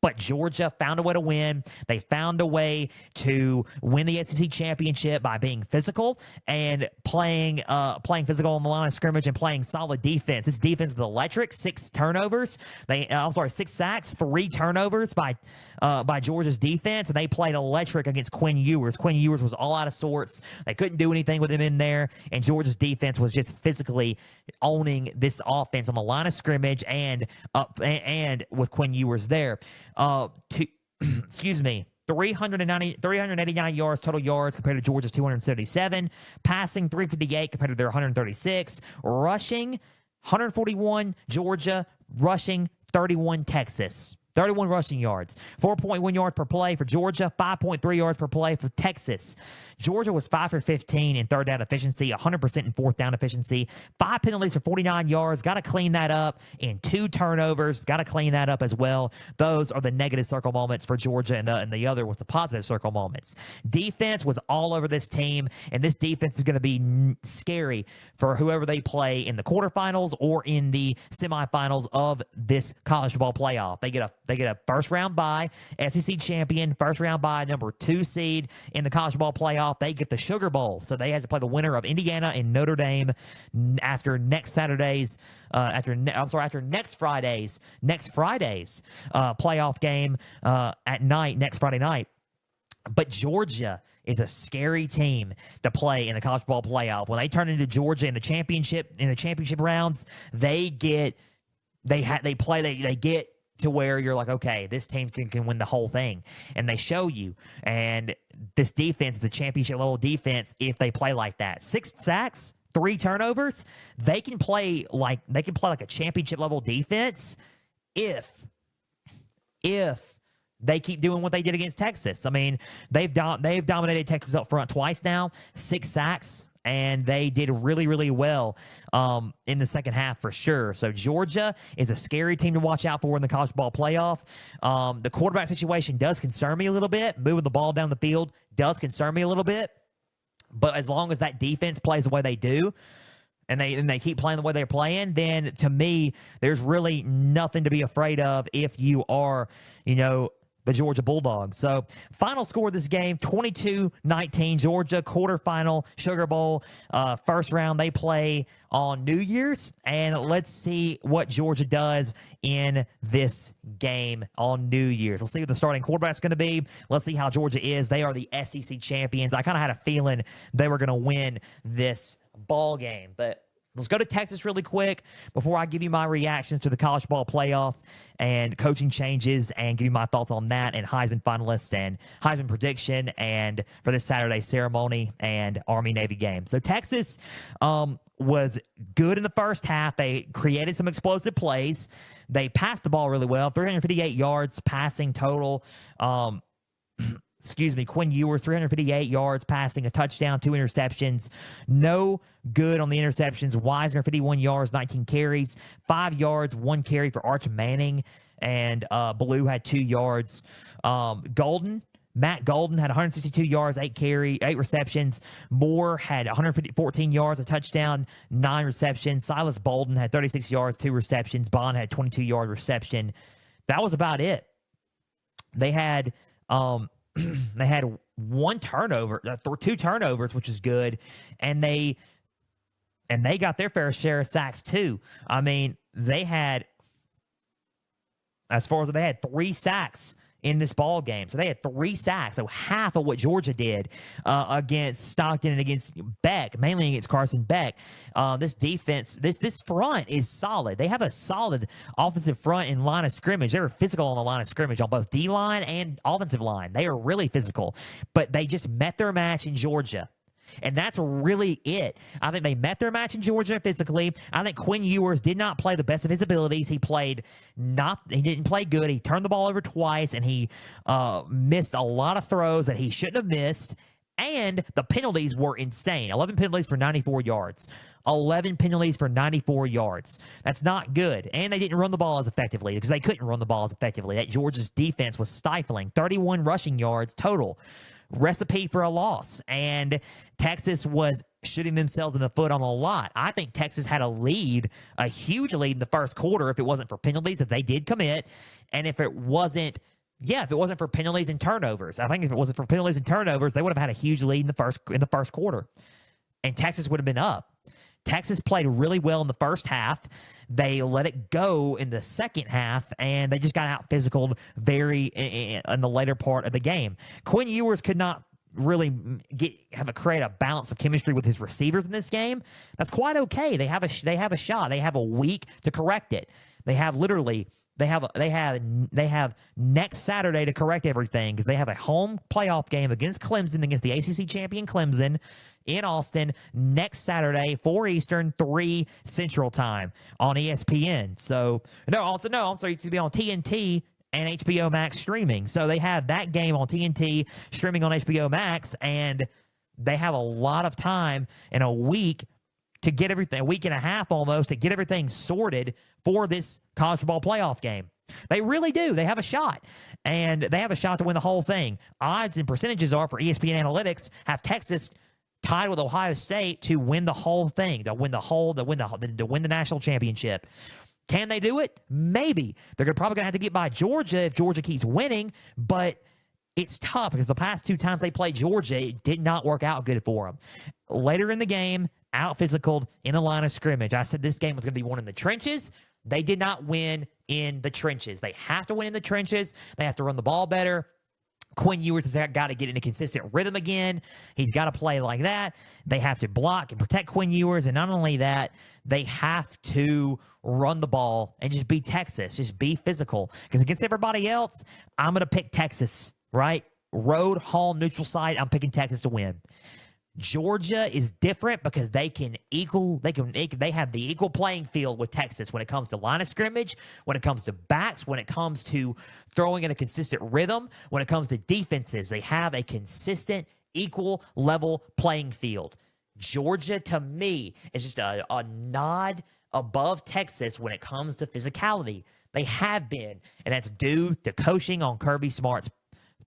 But Georgia found a way to win. They found a way to win the ACC championship by being physical and playing physical on the line of scrimmage and playing solid defense. This defense was electric. 6 turnovers. 6 sacks, 3 turnovers by Georgia's defense, and they played electric against Quinn Ewers. Quinn Ewers was all out of sorts. They couldn't do anything with him in there, and Georgia's defense was just physically owning this offense on the line of scrimmage and with Quinn Ewers there. 389 yards total yards compared to Georgia's 277. Passing 358 compared to their 136. Rushing 141 Georgia. Rushing 31 Texas. 31 rushing yards. 4.1 yards per play for Georgia. 5.3 yards per play for Texas. Georgia was 5 for 15 in third down efficiency, 100% in fourth down efficiency. 5 penalties for 49 yards. Got to clean that up. And 2 turnovers. Got to clean that up as well. Those are the negative circle moments for Georgia, and the other was the positive circle moments. Defense was all over this team, and this defense is going to be scary for whoever they play in the quarterfinals or in the semifinals of this college football playoff. They get a first round bye, SEC champion, first round bye, number 2 seed in the college football playoff. They get the Sugar Bowl, so they have to play the winner of Indiana and Notre Dame after next Friday's playoff game at night, next Friday night. But Georgia is a scary team to play in the college football playoff. When they turn into Georgia in the championship rounds, they get to where you're like, okay, this team can win the whole thing. And they show you. And this defense is a championship-level defense if they play like that. 6 sacks, 3 turnovers. They can play like a championship-level defense if they keep doing what they did against Texas. I mean, they've dominated Texas up front twice now, 6 sacks. And they did really, really well in the second half for sure. So Georgia is a scary team to watch out for in the college football playoff. The quarterback situation does concern me a little bit. Moving the ball down the field does concern me a little bit. But as long as that defense plays the way they do, and they keep playing the way they're playing, then to me, there's really nothing to be afraid of if you are, the Georgia Bulldogs. So final score of this game, 22-19, Georgia quarterfinal Sugar Bowl. First round, they play on New Year's. And let's see what Georgia does in this game on New Year's. Let's see who the starting quarterback's going to be. Let's see how Georgia is. They are the SEC champions. I kind of had a feeling they were going to win this ball game. But let's go to Texas really quick before I give you my reactions to the college ball playoff and coaching changes and give you my thoughts on that and Heisman finalists and Heisman prediction and for this Saturday ceremony and Army-Navy game. So Texas was good in the first half. They created some explosive plays. They passed the ball really well, 358 yards passing total. Quinn Ewers, 358 yards passing, a touchdown, 2 interceptions. No good on the interceptions. Wisner, 51 yards, 19 carries, 5 yards, 1 carry for Arch Manning, and Ballou had 2 yards. Golden, Matt Golden had 162 yards, 8 receptions. Moore had 114 yards, a touchdown, 9 receptions. Silas Bolden had 36 yards, 2 receptions. Bond had 22-yard reception. That was about it. They had they had 1 turnover, 2 turnovers, which is good, and they got their fair share of sacks too. I mean, they had, as far as they had 3 sacks in this ball game. So they had 3 sacks, so half of what Georgia did against Stockton and against Beck, mainly against Carson Beck. This defense, this front is solid. They have a solid offensive front in line of scrimmage. They were physical on the line of scrimmage on both D-line and offensive line. They are really physical, but they just met their match in Georgia. And that's really it. I think they met their match in Georgia physically. I think Quinn Ewers did not play the best of his abilities. He didn't play good. He turned the ball over twice, and he missed a lot of throws that he shouldn't have missed. And the penalties were insane. 11 penalties for 94 yards. 11 penalties for 94 yards. That's not good. And they didn't run the ball as effectively because they couldn't run the ball as effectively. That Georgia's defense was stifling. 31 rushing yards total. Recipe for a loss. And Texas was shooting themselves in the foot on a lot. I think Texas had a huge lead in the first quarter if it wasn't for penalties that they did commit, and if it wasn't for penalties and turnovers. I think if it wasn't for penalties and turnovers, they would have had a huge lead in the first quarter, and Texas would have been up. Texas played really well in the first half. They let it go in the second half, and they just got out physical in the later part of the game. Quinn Ewers could not really create a balance of chemistry with his receivers in this game. That's quite okay. They have a shot. They have a week to correct it. They have next Saturday to correct everything because they have a home playoff game against Clemson, against the ACC champion Clemson in Austin next Saturday, 4 Eastern, 3 Central Time on ESPN. So, I'm sorry, it's going to be on TNT and HBO Max streaming. So they have that game on TNT streaming on HBO Max, and they have a lot of time in a week to get everything, a week and a half almost, to get everything sorted for this college football playoff game. They really do. They have a shot, and they have a shot to win the whole thing. Odds and percentages are for ESPN Analytics have Texas tied with Ohio State to win the whole thing, to win the national championship. Can they do it? Maybe. They're probably going to have to get by Georgia if Georgia keeps winning, but it's tough because the past 2 times they played Georgia, it did not work out good for them. Later in the game, out-physicaled in the line of scrimmage. I said this game was going to be won in the trenches. They did not win in the trenches. They have to win in the trenches. They have to run the ball better. Quinn Ewers has got to get in a consistent rhythm again. He's got to play like that. They have to block and protect Quinn Ewers. And not only that, they have to run the ball and just be Texas. Just be physical. Because against everybody else, I'm going to pick Texas, right? Road, home, neutral site, I'm picking Texas to win. Georgia is different because they have the equal playing field with Texas when it comes to line of scrimmage, when it comes to backs, when it comes to throwing in a consistent rhythm, when it comes to defenses. They have a consistent, equal level playing field. Georgia, to me, is just a nod above Texas when it comes to physicality. They have been, and that's due to coaching on Kirby Smart's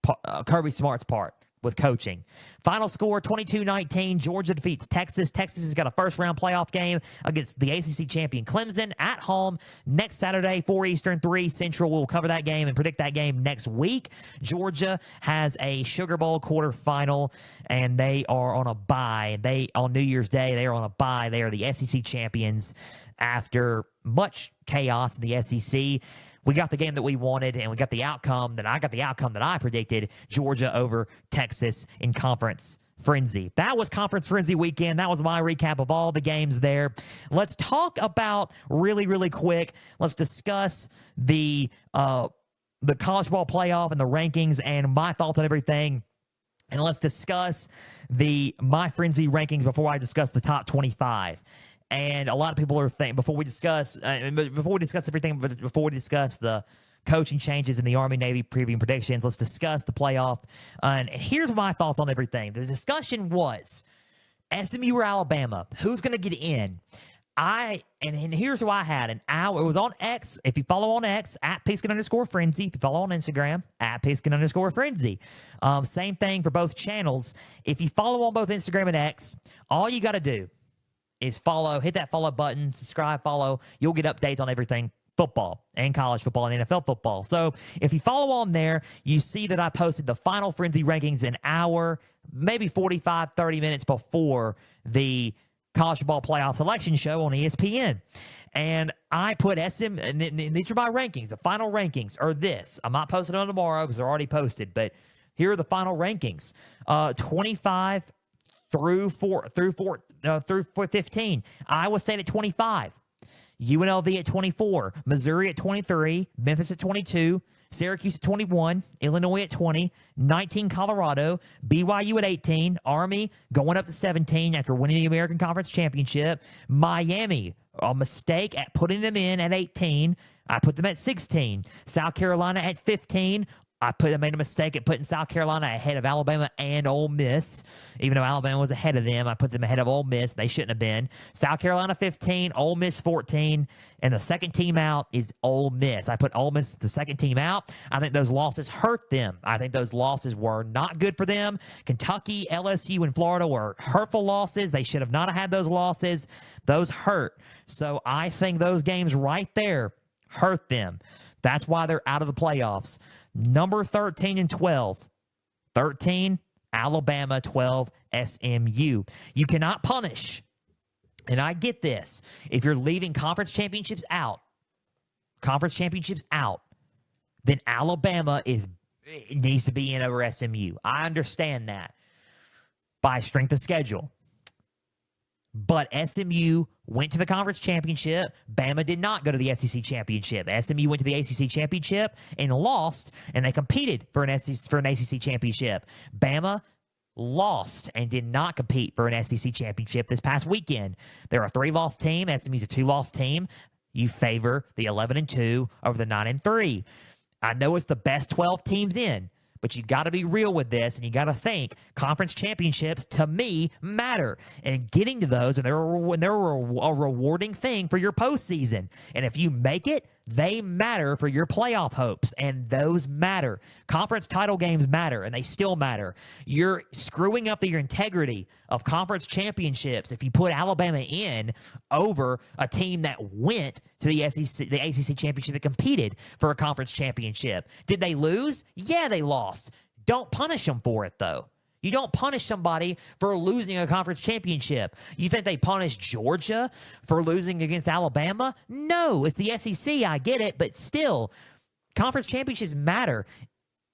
part. With coaching. Final score, 22-19. Georgia defeats Texas. Texas has got a first-round playoff game against the ACC champion Clemson at home next Saturday, 4 Eastern, 3 Central. We'll cover that game and predict that game next week. Georgia has a Sugar Bowl quarterfinal, and they are on a bye. On New Year's Day, they are on a bye. They are the SEC champions after much chaos in the SEC. We got the game that we wanted, and we got the outcome that I predicted, Georgia over Texas in Conference Frenzy. That was Conference Frenzy weekend. That was my recap of all the games there. Let's talk about really quick. Let's discuss the college ball playoff and the rankings and my thoughts on everything. And let's discuss the My Frenzy rankings before I discuss the top 25. And a lot of people are thinking, before we discuss everything, but before we discuss the coaching changes in the Army, Navy preview and predictions, let's discuss the playoff. And here's my thoughts on everything. The discussion was SMU or Alabama. Who's going to get in? And here's who I had an hour. It was on X. If you follow on X, at Pigskin_Frenzy. If you follow on Instagram, at Pigskin_Frenzy. Same thing for both channels. If you follow on both Instagram and X, all you got to do is follow, hit that follow button, subscribe, follow. You'll get updates on everything football and college football and NFL football. So if you follow on there, you see that I posted the final Frenzy rankings an hour, maybe 45, 30 minutes before the college football playoff selection show on ESPN. And I put SM, and these are my rankings. The final rankings are this. I'm not posting on tomorrow because they're already posted, but here are the final rankings. 25 through 15. Iowa State at 25. UNLV at 24. Missouri at 23. Memphis at 22. Syracuse at 21, Illinois at 20, 19 Colorado, BYU at 18, Army going up to 17 after winning the American Conference Championship, Miami, a mistake at putting them in at 18, I put them at 16, South Carolina at 15, I made a mistake at putting South Carolina ahead of Alabama and Ole Miss. Even though Alabama was ahead of them, I put them ahead of Ole Miss. They shouldn't have been. South Carolina 15, Ole Miss 14, and the second team out is Ole Miss. I put Ole Miss the second team out. I think those losses hurt them. I think those losses were not good for them. Kentucky, LSU, and Florida were hurtful losses. They should have not had those losses. Those hurt. So I think those games right there hurt them. That's why they're out of the playoffs. Number 13 and 12. 13, Alabama, 12, SMU. You cannot punish, and I get this, if you're leaving conference championships out, then Alabama needs to be in over SMU. I understand that by strength of schedule. But SMU went to the conference championship. Bama did not go to the SEC championship. SMU went to the ACC championship and lost, and they competed for an ACC championship. Bama lost and did not compete for an SEC championship this past weekend. They're a 3-loss team. SMU's a 2-loss team. You favor the 11-2 over the 9-3. I know it's the best 12 teams in, but you got to be real with this, and you got to think conference championships, to me, matter. And getting to those, and they're a rewarding thing for your postseason. And if you make it, they matter for your playoff hopes, and those matter. Conference title games matter, and they still matter. You're screwing up your integrity of conference championships if you put Alabama in over a team that went to the ACC championship and competed for a conference championship. Did they lose? Yeah, they lost. Don't punish them for it, though. You don't punish somebody for losing a conference championship. You think they punish Georgia for losing against Alabama? No, it's the SEC. I get it, but still, conference championships matter.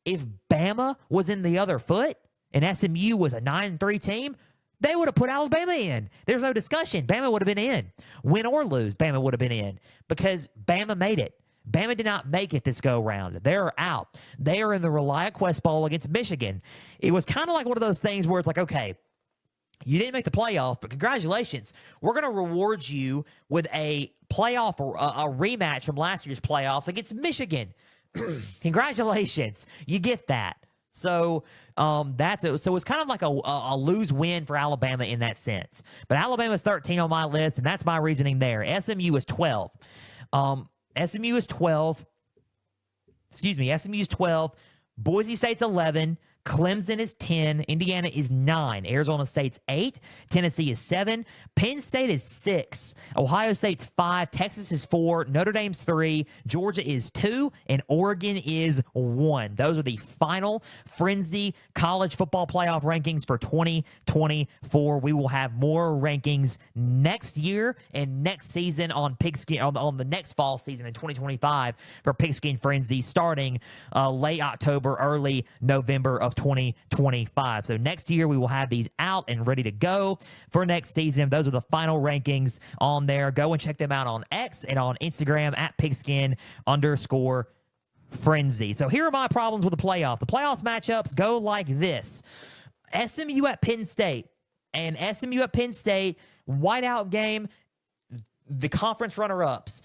If Bama was in the other foot and SMU was a 9-3 team, they would have put Alabama in. There's no discussion. Bama would have been in. Win or lose, Bama would have been in because Bama made it. Bama did not make it this go-round. They're out. They are in the Reliant Quest Bowl against Michigan. It was kind of like one of those things where it's like, okay, you didn't make the playoff, but congratulations. We're going to reward you with a playoff or a rematch from last year's playoffs against Michigan. Congratulations. You get that. So that's it. So it's kind of like a lose-win for Alabama in that sense. But Alabama's 13 on my list, and that's my reasoning there. SMU is 12. SMU is 12. SMU is 12. Boise State's 11. Clemson is 10. Indiana is 9. Arizona State's 8. Tennessee is 7. Penn State is 6. Ohio State's 5. Texas is 4. Notre Dame's 3. Georgia is 2. And Oregon is 1. Those are the final Frenzy college football playoff rankings for 2024. We will have more rankings next year and next season on Pigskin, on the next fall season in 2025 for Pigskin Frenzy starting late October, early November of 2025. So next year we will have these out and ready to go for next season. Those are the final rankings on there. Go and check them out on X and on Instagram at Pigskin_Frenzy. So here are my problems with the playoff. The playoffs matchups go like this. SMU at Penn State. And SMU at Penn State, whiteout game, the conference runner-ups.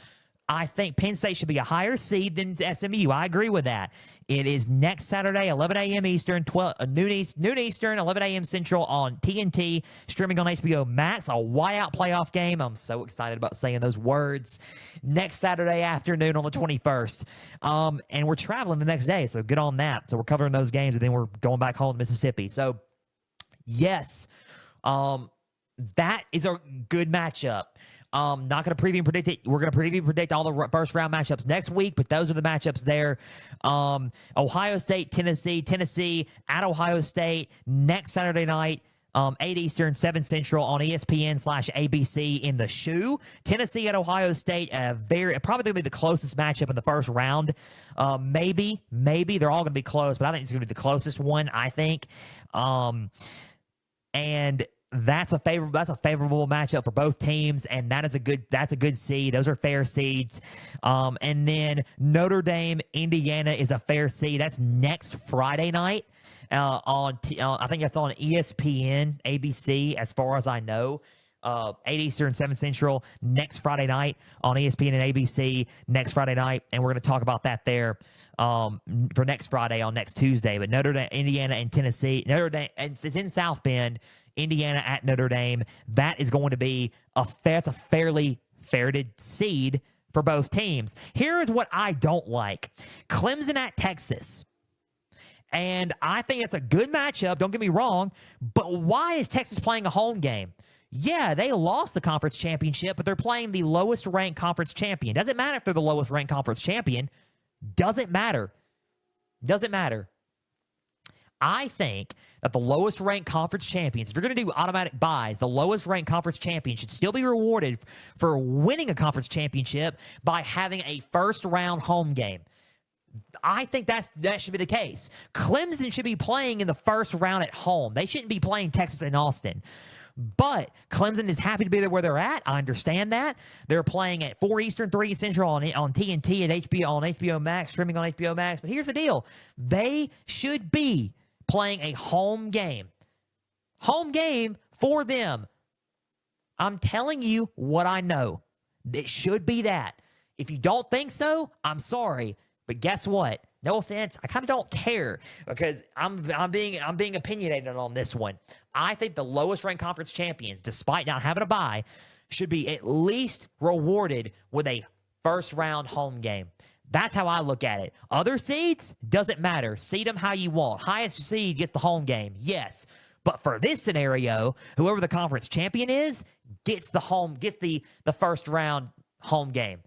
I think Penn State should be a higher seed than SMU. I agree with that. It is next Saturday, 11 a.m. Eastern, noon Eastern, 11 a.m. Central on TNT, streaming on HBO Max, a whiteout playoff game. I'm so excited about saying those words. Next Saturday afternoon on the 21st. And we're traveling the next day, so good on that. So we're covering those games, and then we're going back home to Mississippi. So, yes, that is a good matchup. Not going to preview and predict it. We're going to preview and predict all the first round matchups next week, but those are the matchups there. Ohio State, Tennessee at Ohio State next Saturday night, 8 Eastern, 7 Central on ESPN/ABC in the shoe. Tennessee at Ohio State, probably going to be the closest matchup in the first round. Maybe they're all going to be close, but I think it's going to be the closest one, I think. And that's a favorable matchup for both teams, and that's a good seed. Those are fair seeds. And then Notre Dame, Indiana is a fair seed. That's next Friday night I think that's on ESPN, ABC, as far as I know. 8 Eastern, 7 Central, next Friday night on ESPN and ABC next Friday night, and we're going to talk about that there for next Friday on next Tuesday. But Notre Dame, Indiana, and Tennessee, Notre Dame, and it's in South Bend. Indiana at Notre Dame. That is going to be that's a fairly ferreted seed for both teams. Here is what I don't like. Clemson at Texas. And I think it's a good matchup, don't get me wrong, but why is Texas playing a home game? Yeah, they lost the conference championship, but they're playing the lowest ranked conference champion. Doesn't matter if they're the lowest ranked conference champion. Doesn't matter. I think that the lowest ranked conference champions, if you're going to do automatic buys, the lowest ranked conference champion should still be rewarded for winning a conference championship by having a first round home game. I think that should be the case. Clemson should be playing in the first round at home. They shouldn't be playing Texas and Austin. But Clemson is happy to be there where they're at. I understand that. They're playing at 4 Eastern, 3 Central on TNT and HBO Max, streaming on HBO Max. But here's the deal. They should be playing a home game. Home game for them. I'm telling you what I know. It should be that. If you don't think so, I'm sorry. But guess what? No offense, I kind of don't care because I'm being opinionated on this one. I think the lowest ranked conference champions, despite not having a bye, should be at least rewarded with a first round home game. That's how I look at it. Other seeds, doesn't matter. Seed them how you want. Highest seed gets the home game, yes. But for this scenario, whoever the conference champion is gets the first round home game.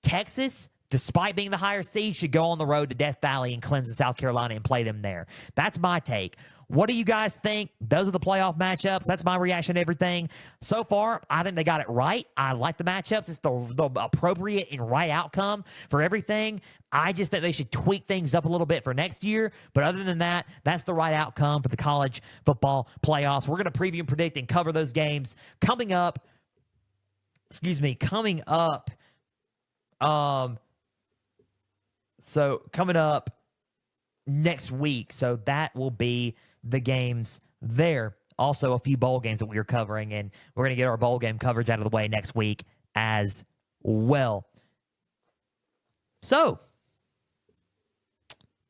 Texas, despite being the higher seed, should go on the road to Death Valley in Clemson, South Carolina, and play them there. That's my take. What do you guys think? Those are the playoff matchups. That's my reaction to everything. So far, I think they got it right. I like the matchups. It's the appropriate and right outcome for everything. I just think they should tweak things up a little bit for next year. But other than that, that's the right outcome for the college football playoffs. We're going to preview and predict and cover those games coming up. So coming up next week. So that will be the games there. Also, a few bowl games that we are covering, and we're going to get our bowl game coverage out of the way next week as well. So,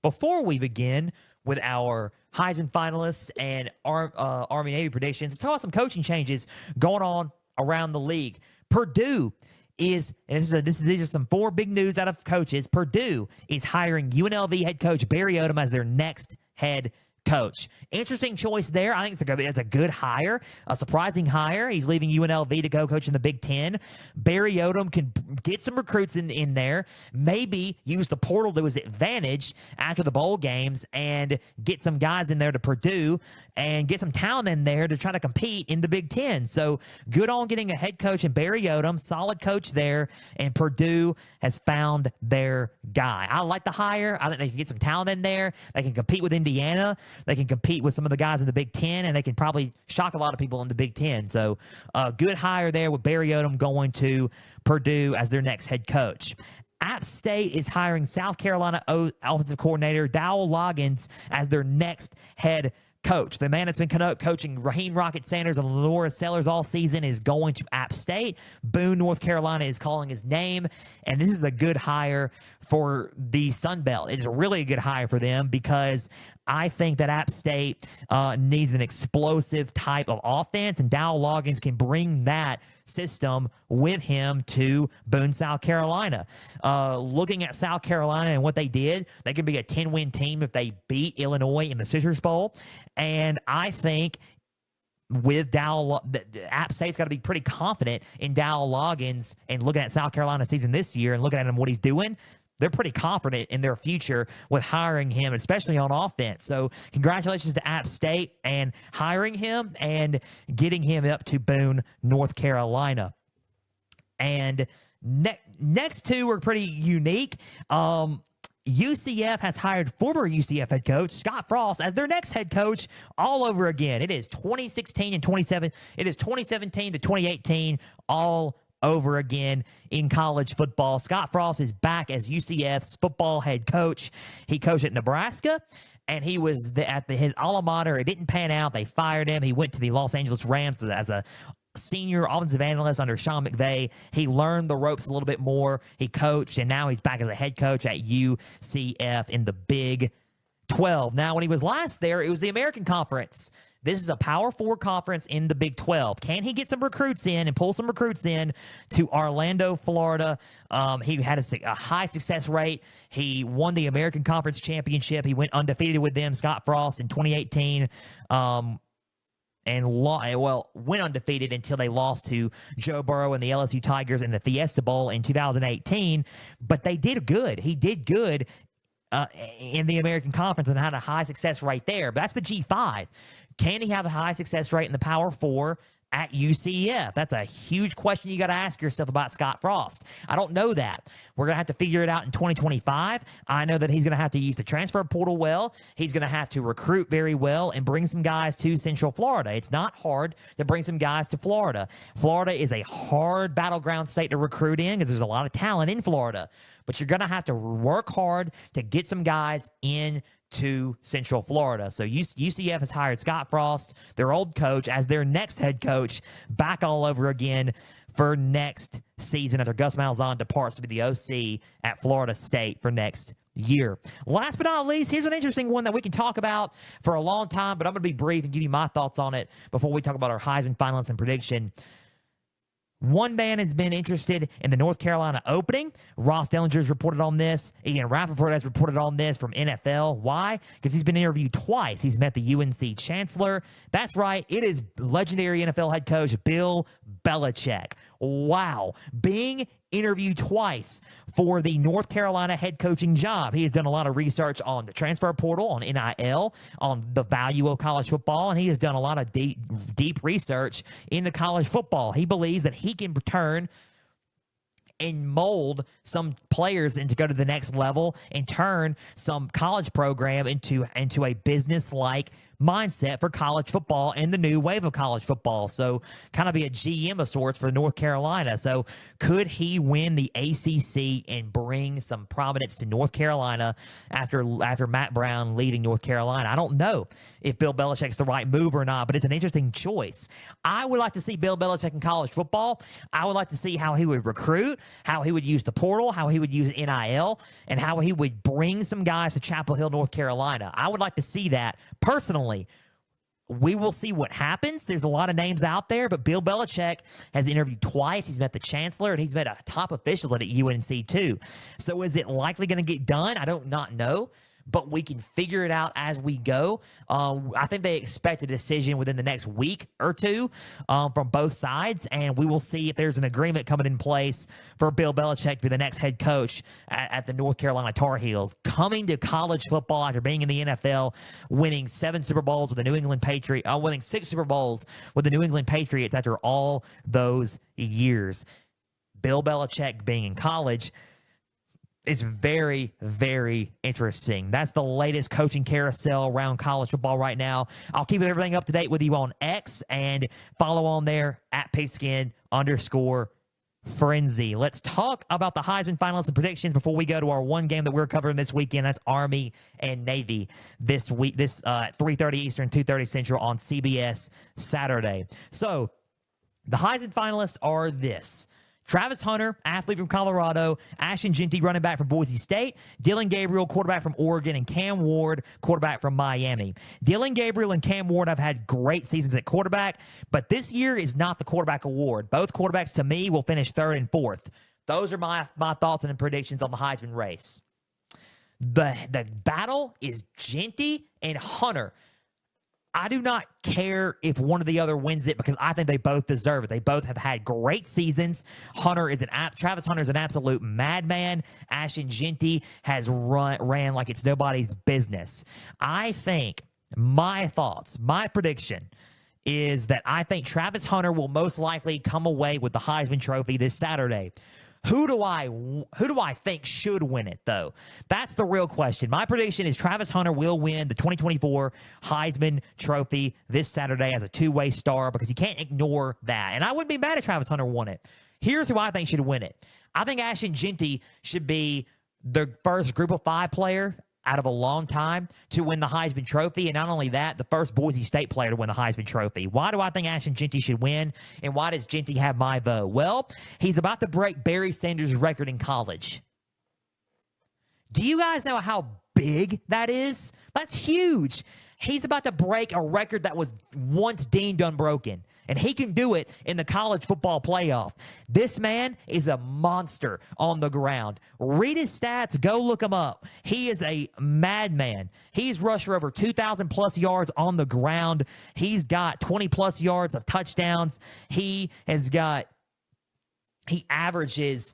before we begin with our Heisman finalists and Army-Navy predictions, let's talk about some coaching changes going on around the league. Purdue these are some 4 big news out of coaches. Purdue is hiring UNLV head coach Barry Odom as their next head coach. Interesting choice there. I think it's a good hire, a surprising hire. He's leaving UNLV to go coach in the Big Ten. Barry Odom can get some recruits in there, maybe use the portal to his advantage after the bowl games and get some guys in there to Purdue and get some talent in there to try to compete in the Big Ten. So good on getting a head coach in Barry Odom, solid coach there, and Purdue has found their guy. I like the hire. I think they can get some talent in there. They can compete with Indiana. They can compete with some of the guys in the Big Ten, and they can probably shock a lot of people in the Big Ten. So good hire there with Barry Odom going to Purdue as their next head coach. App State is hiring South Carolina offensive coordinator Dowell Loggins as their next head coach. The man that's been coaching Raheem Rocket Sanders and Lenora Sellers all season is going to App State. Boone, North Carolina is calling his name, and this is a good hire for the Sun Belt. It's really a good hire for them because I think that App State needs an explosive type of offense, and Dowell Loggins can bring that system with him to Boone, South Carolina. Looking at South Carolina and what they did, they could be a 10-win team if they beat Illinois in the Citrus Bowl. And I think with Dowell, App State's got to be pretty confident in Dowell Loggins, and looking at South Carolina's season this year and looking at him, what he's doing, they're pretty confident in their future with hiring him, especially on offense. So congratulations to App State and hiring him and getting him up to Boone, North Carolina. And next two are pretty unique. UCF has hired former UCF head coach Scott Frost as their next head coach all over again. It is 2016 and 27. It is 2017 to 2018 all over again in college football. Scott Frost is back as UCF's football head coach. He coached at Nebraska, and he was at his alma mater. It didn't pan out. They fired him. He went to the Los Angeles Rams as a senior offensive analyst under Sean McVay. He learned the ropes a little bit more. He coached, and now he's back as a head coach at UCF in the Big 12. Now, when he was last there, it was the American Conference. This is a Power 4 conference in the Big 12. Can he get some recruits in and pull some recruits in to Orlando, Florida? He had a high success rate. He won the American Conference Championship. He went undefeated with them, Scott Frost, in 2018. Went undefeated until they lost to Joe Burrow and the LSU Tigers in the Fiesta Bowl in 2018. But they did good. He did good in the American Conference and had a high success rate there. But that's the G5. Can he have a high success rate in the Power 4 at UCF? That's a huge question you got to ask yourself about Scott Frost. I don't know that. We're going to have to figure it out in 2025. I know that he's going to have to use the transfer portal well. He's going to have to recruit very well and bring some guys to Central Florida. It's not hard to bring some guys to Florida. Florida is a hard battleground state to recruit in because there's a lot of talent in Florida. But you're going to have to work hard to get some guys in to Central Florida. So UCF has hired Scott Frost, their old coach, as their next head coach, back all over again for next season after Gus Malzahn departs to be the OC at Florida State for next year. Last but not least, here's an interesting one that we can talk about for a long time, but I'm going to be brief and give you my thoughts on it before we talk about our Heisman finalists and prediction. One man has been interested in the North Carolina opening. Ross Dellinger has reported on this. Ian Rappaport has reported on this from NFL. Why? Because he's been interviewed twice. He's met the UNC chancellor. That's right. It is legendary NFL head coach Bill Belichick. Wow. Being interviewed twice for the North Carolina head coaching job. He has done a lot of research on the transfer portal, on NIL, on the value of college football, and he has done a lot of deep research into college football. He believes that he can return and mold some players into go to the next level and turn some college program into a business-like mindset for college football and the new wave of college football. So kind of be a GM of sorts for North Carolina. So could he win the ACC and bring some prominence to North Carolina after Matt Brown leaving North Carolina? I don't know if Bill Belichick's the right move or not, but it's an interesting choice. I would like to see Bill Belichick in college football. I would like to see how he would recruit, how he would use the portal, how he would use NIL, and how he would bring some guys to Chapel Hill, North Carolina. I would like to see that personally. We will see what happens. There's a lot of names out there, but Bill Belichick has interviewed twice. He's met the chancellor, and he's met top officials at UNC too. So is it likely going to get done? I don't not know, but we can figure it out as we go. I think they expect a decision within the next week or two from both sides, and we will see if there's an agreement coming in place for Bill Belichick to be the next head coach at the North Carolina Tar Heels. Coming to college football after being in the NFL, winning 7 Super Bowls with the New England Patriots, winning 6 Super Bowls with the New England Patriots after all those years. Bill Belichick being in college, it's very, very interesting. That's the latest coaching carousel around college football right now. I'll keep everything up to date with you on X and follow on there at Pigskin_. Frenzy. Let's talk about the Heisman finalists and predictions before we go to our one game that we're covering this weekend. That's Army and Navy this week, 3:30 Eastern, 2:30 Central on CBS Saturday. So the Heisman finalists are this: Travis Hunter, athlete from Colorado; Ashton Jeanty, running back from Boise State; Dylan Gabriel, quarterback from Oregon; and Cam Ward, quarterback from Miami. Dylan Gabriel and Cam Ward have had great seasons at quarterback, but this year is not the quarterback award. Both quarterbacks, to me, will finish third and fourth. Those are my thoughts and predictions on the Heisman race. The battle is Jeanty and Hunter. I do not care if one or the other wins it because I think they both deserve it. They both have had great seasons. Travis Hunter is an absolute madman. Ashton Jeanty has ran like it's nobody's business. I think my prediction is that I think Travis Hunter will most likely come away with the Heisman Trophy this Saturday. Who do I think should win it, though? That's the real question. My prediction is Travis Hunter will win the 2024 Heisman Trophy this Saturday as a two-way star because you can't ignore that. And I wouldn't be mad if Travis Hunter won it. Here's who I think should win it. I think Ashton Jeanty should be the first Group of 5 player out of a long time to win the Heisman Trophy, and not only that, the first Boise State player to win the Heisman Trophy. Why do I think Ashton Jeanty should win, and why does Jeanty have my vote? Well, he's about to break Barry Sanders' record in college. Do you guys know how big that is? That's huge. He's about to break a record that was once deemed unbroken, and he can do it in the college football playoff. This man is a monster on the ground. Read his stats. Go look him up. He is a madman. He's rushed for over 2,000-plus yards on the ground. He's got 20-plus yards of touchdowns. He averages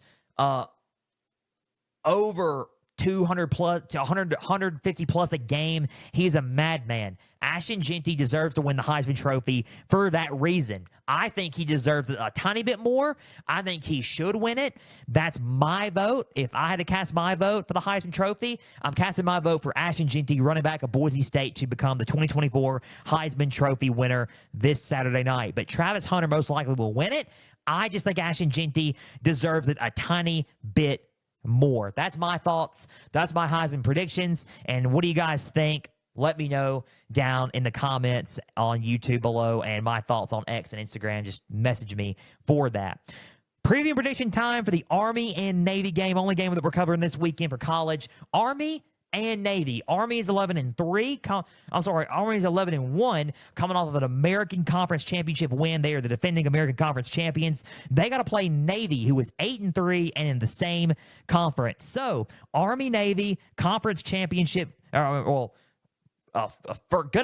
over 200 plus to 150 plus a game. He's a madman. Ashton Jeanty deserves to win the Heisman Trophy for that reason. I think he deserves a tiny bit more. I think he should win it. That's my vote. If I had to cast my vote for the Heisman Trophy, I'm casting my vote for Ashton Jeanty, running back of Boise State, to become the 2024 Heisman Trophy winner this Saturday night. But Travis Hunter most likely will win it. I just think Ashton Jeanty deserves it a tiny bit more. That's my thoughts. That's my Heisman predictions. And what do you guys think? Let me know down in the comments on YouTube below, and my thoughts on X and Instagram. Just message me for that. Preview prediction time for the Army and Navy game. Only game that we're covering this weekend for college. Army and Navy. Army is 11-3. Army is 11-1, coming off of an American Conference Championship win. They are the defending American Conference champions. They got to play Navy, who is 8-3 and in the same conference. So Army Navy Conference Championship. Going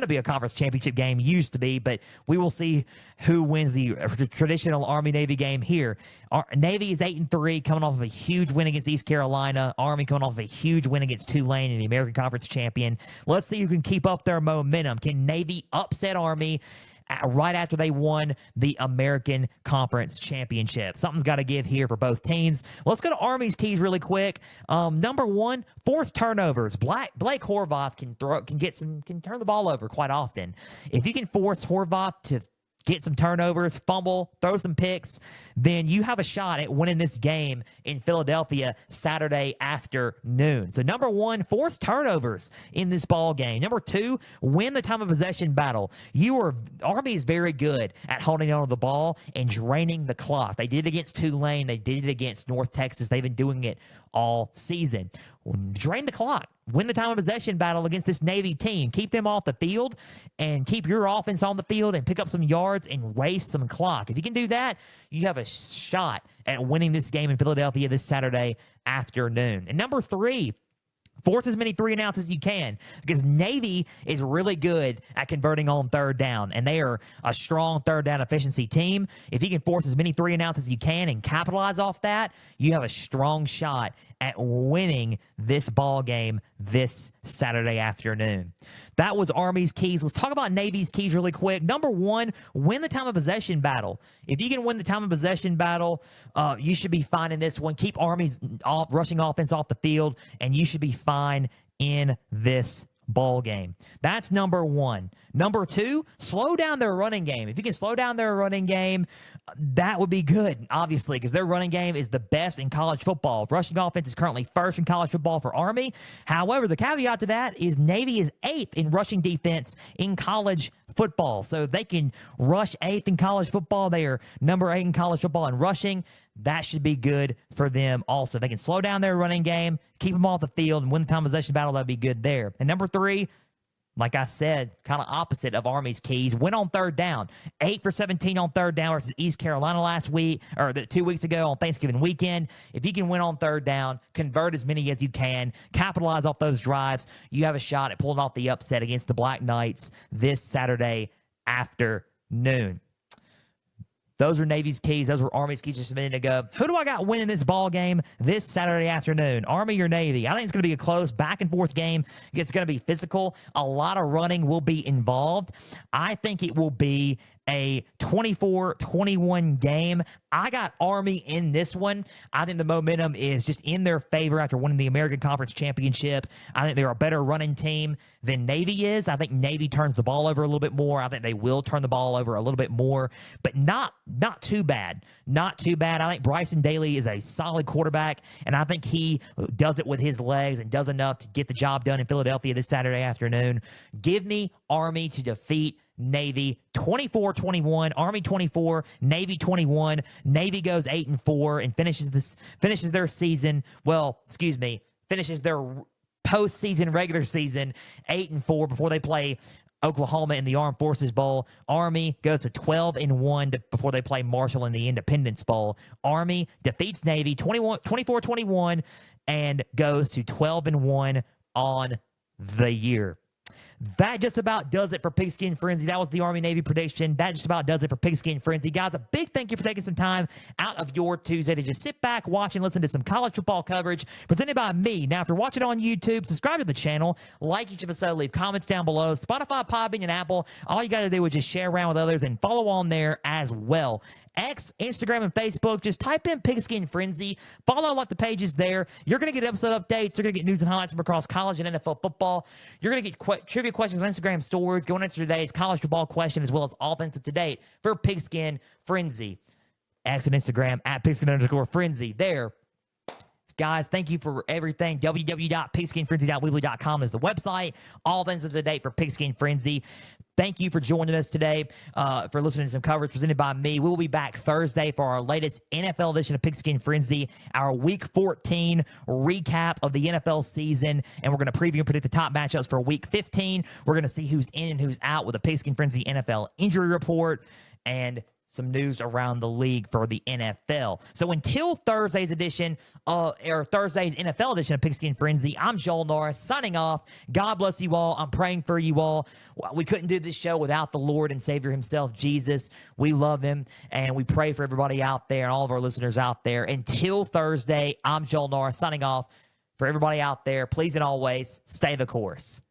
to be a conference championship game, used to be, but we will see who wins the traditional Army-Navy game here. Navy is 8-3, coming off of a huge win against East Carolina. Army coming off of a huge win against Tulane in the American Conference champion. Let's see who can keep up their momentum. Can Navy upset Army right after they won the American Conference Championship? Something's got to give here for both teams. Let's go to Army's keys really quick. Number one, force turnovers. Blake Horvath can turn the ball over quite often. If you can force Horvath to get some turnovers, fumble, throw some picks, then you have a shot at winning this game in Philadelphia Saturday afternoon. So number one, force turnovers in this ball game. Number two, win the time of possession battle. Army is very good at holding on to the ball and draining the clock. They did it against Tulane. They did it against North Texas. They've been doing it all season. Drain the clock. Win the time of possession battle against this Navy team. Keep them off the field and keep your offense on the field and pick up some yards and waste some clock. If you can do that, you have a shot at winning this game in Philadelphia this Saturday afternoon. And number three, force as many 3-and-outs as you can, because Navy is really good at converting on third down, and they are a strong third down efficiency team. If you can force as many 3-and-outs as you can and capitalize off that, you have a strong shot at winning this ball game this Saturday afternoon. That was Army's keys. Let's talk about Navy's keys really quick. Number one, win the time of possession battle. If you can win the time of possession battle, you should be fine in this one. Keep Army's rushing offense off the field, and you should be fine in this ball game. That's number one. Number two, slow down their running game. If you can slow down their running game, that would be good, obviously, because their running game is the best in college football. Rushing offense is currently first in college football for Army. However, the caveat to that is Navy is eighth in rushing defense in college football. So if they can rush eighth in college football, they are number 8 in college football in rushing. That should be good for them also. If they can slow down their running game, keep them off the field, and win the time possession battle, that'd be good there. And number 3, like I said, kind of opposite of Army's keys, win on third down. 8 for 17 on third down versus East Carolina last week, or 2 weeks ago on Thanksgiving weekend. If you can win on third down, convert as many as you can, capitalize off those drives, you have a shot at pulling off the upset against the Black Knights this Saturday afternoon. Those are Navy's keys. Those were Army's keys just a minute ago. Who do I got winning this ball game this Saturday afternoon? Army or Navy? I think it's going to be a close back-and-forth game. It's going to be physical. A lot of running will be involved. I think it will be a 24-21 game. I got Army in this one. I think the momentum is just in their favor after winning the American Conference Championship. I think they're a better running team than Navy is. I think Navy turns the ball over a little bit more. I think they will turn the ball over a little bit more, but not too bad. Not too bad. I think Bryson Daly is a solid quarterback, and I think he does it with his legs and does enough to get the job done in Philadelphia this Saturday afternoon. Give me Army to defeat Navy 24-21, Army 24, Navy 21. Navy goes 8-4 and finishes their season. Finishes their postseason regular season 8-4 before they play Oklahoma in the Armed Forces Bowl. Army goes to 12-1 before they play Marshall in the Independence Bowl. Army defeats Navy 24-21 and goes to 12-1 on the year. That just about does it for Pigskin Frenzy. That was the Army-Navy prediction. That just about does it for Pigskin Frenzy. Guys, a big thank you for taking some time out of your Tuesday to just sit back, watch, and listen to some college football coverage presented by me. Now, if you're watching on YouTube, subscribe to the channel, like each episode, leave comments down below. Spotify, Podbean, and Apple, all you got to do is just share around with others and follow on there as well. X, Instagram, and Facebook, just type in Pigskin Frenzy. Follow like the pages there. You're going to get episode updates. You're going to get news and highlights from across college and NFL football. You're going to get trivia questions on Instagram stories. Go and answer today's college football question as well as offensive to date for Pigskin Frenzy. X and Instagram at Pigskin_Frenzy. There. Guys, thank you for everything. www.pigskinfrenzy.weebly.com is the website. All things up to date for Pigskin Frenzy. Thank you for joining us today, for listening to some coverage presented by me. We will be back Thursday for our latest NFL edition of Pigskin Frenzy, our Week 14 recap of the NFL season, and we're going to preview and predict the top matchups for Week 15. We're going to see who's in and who's out with a Pigskin Frenzy NFL injury report and some news around the league for the NFL. So until Thursday's edition, or Thursday's NFL edition of Pigskin Frenzy, I'm Joel Norris signing off. God bless you all. I'm praying for you all. We couldn't do this show without the Lord and Savior himself, Jesus. We love him, and we pray for everybody out there and all of our listeners out there. Until Thursday, I'm Joel Norris signing off. For everybody out there, please and always stay the course.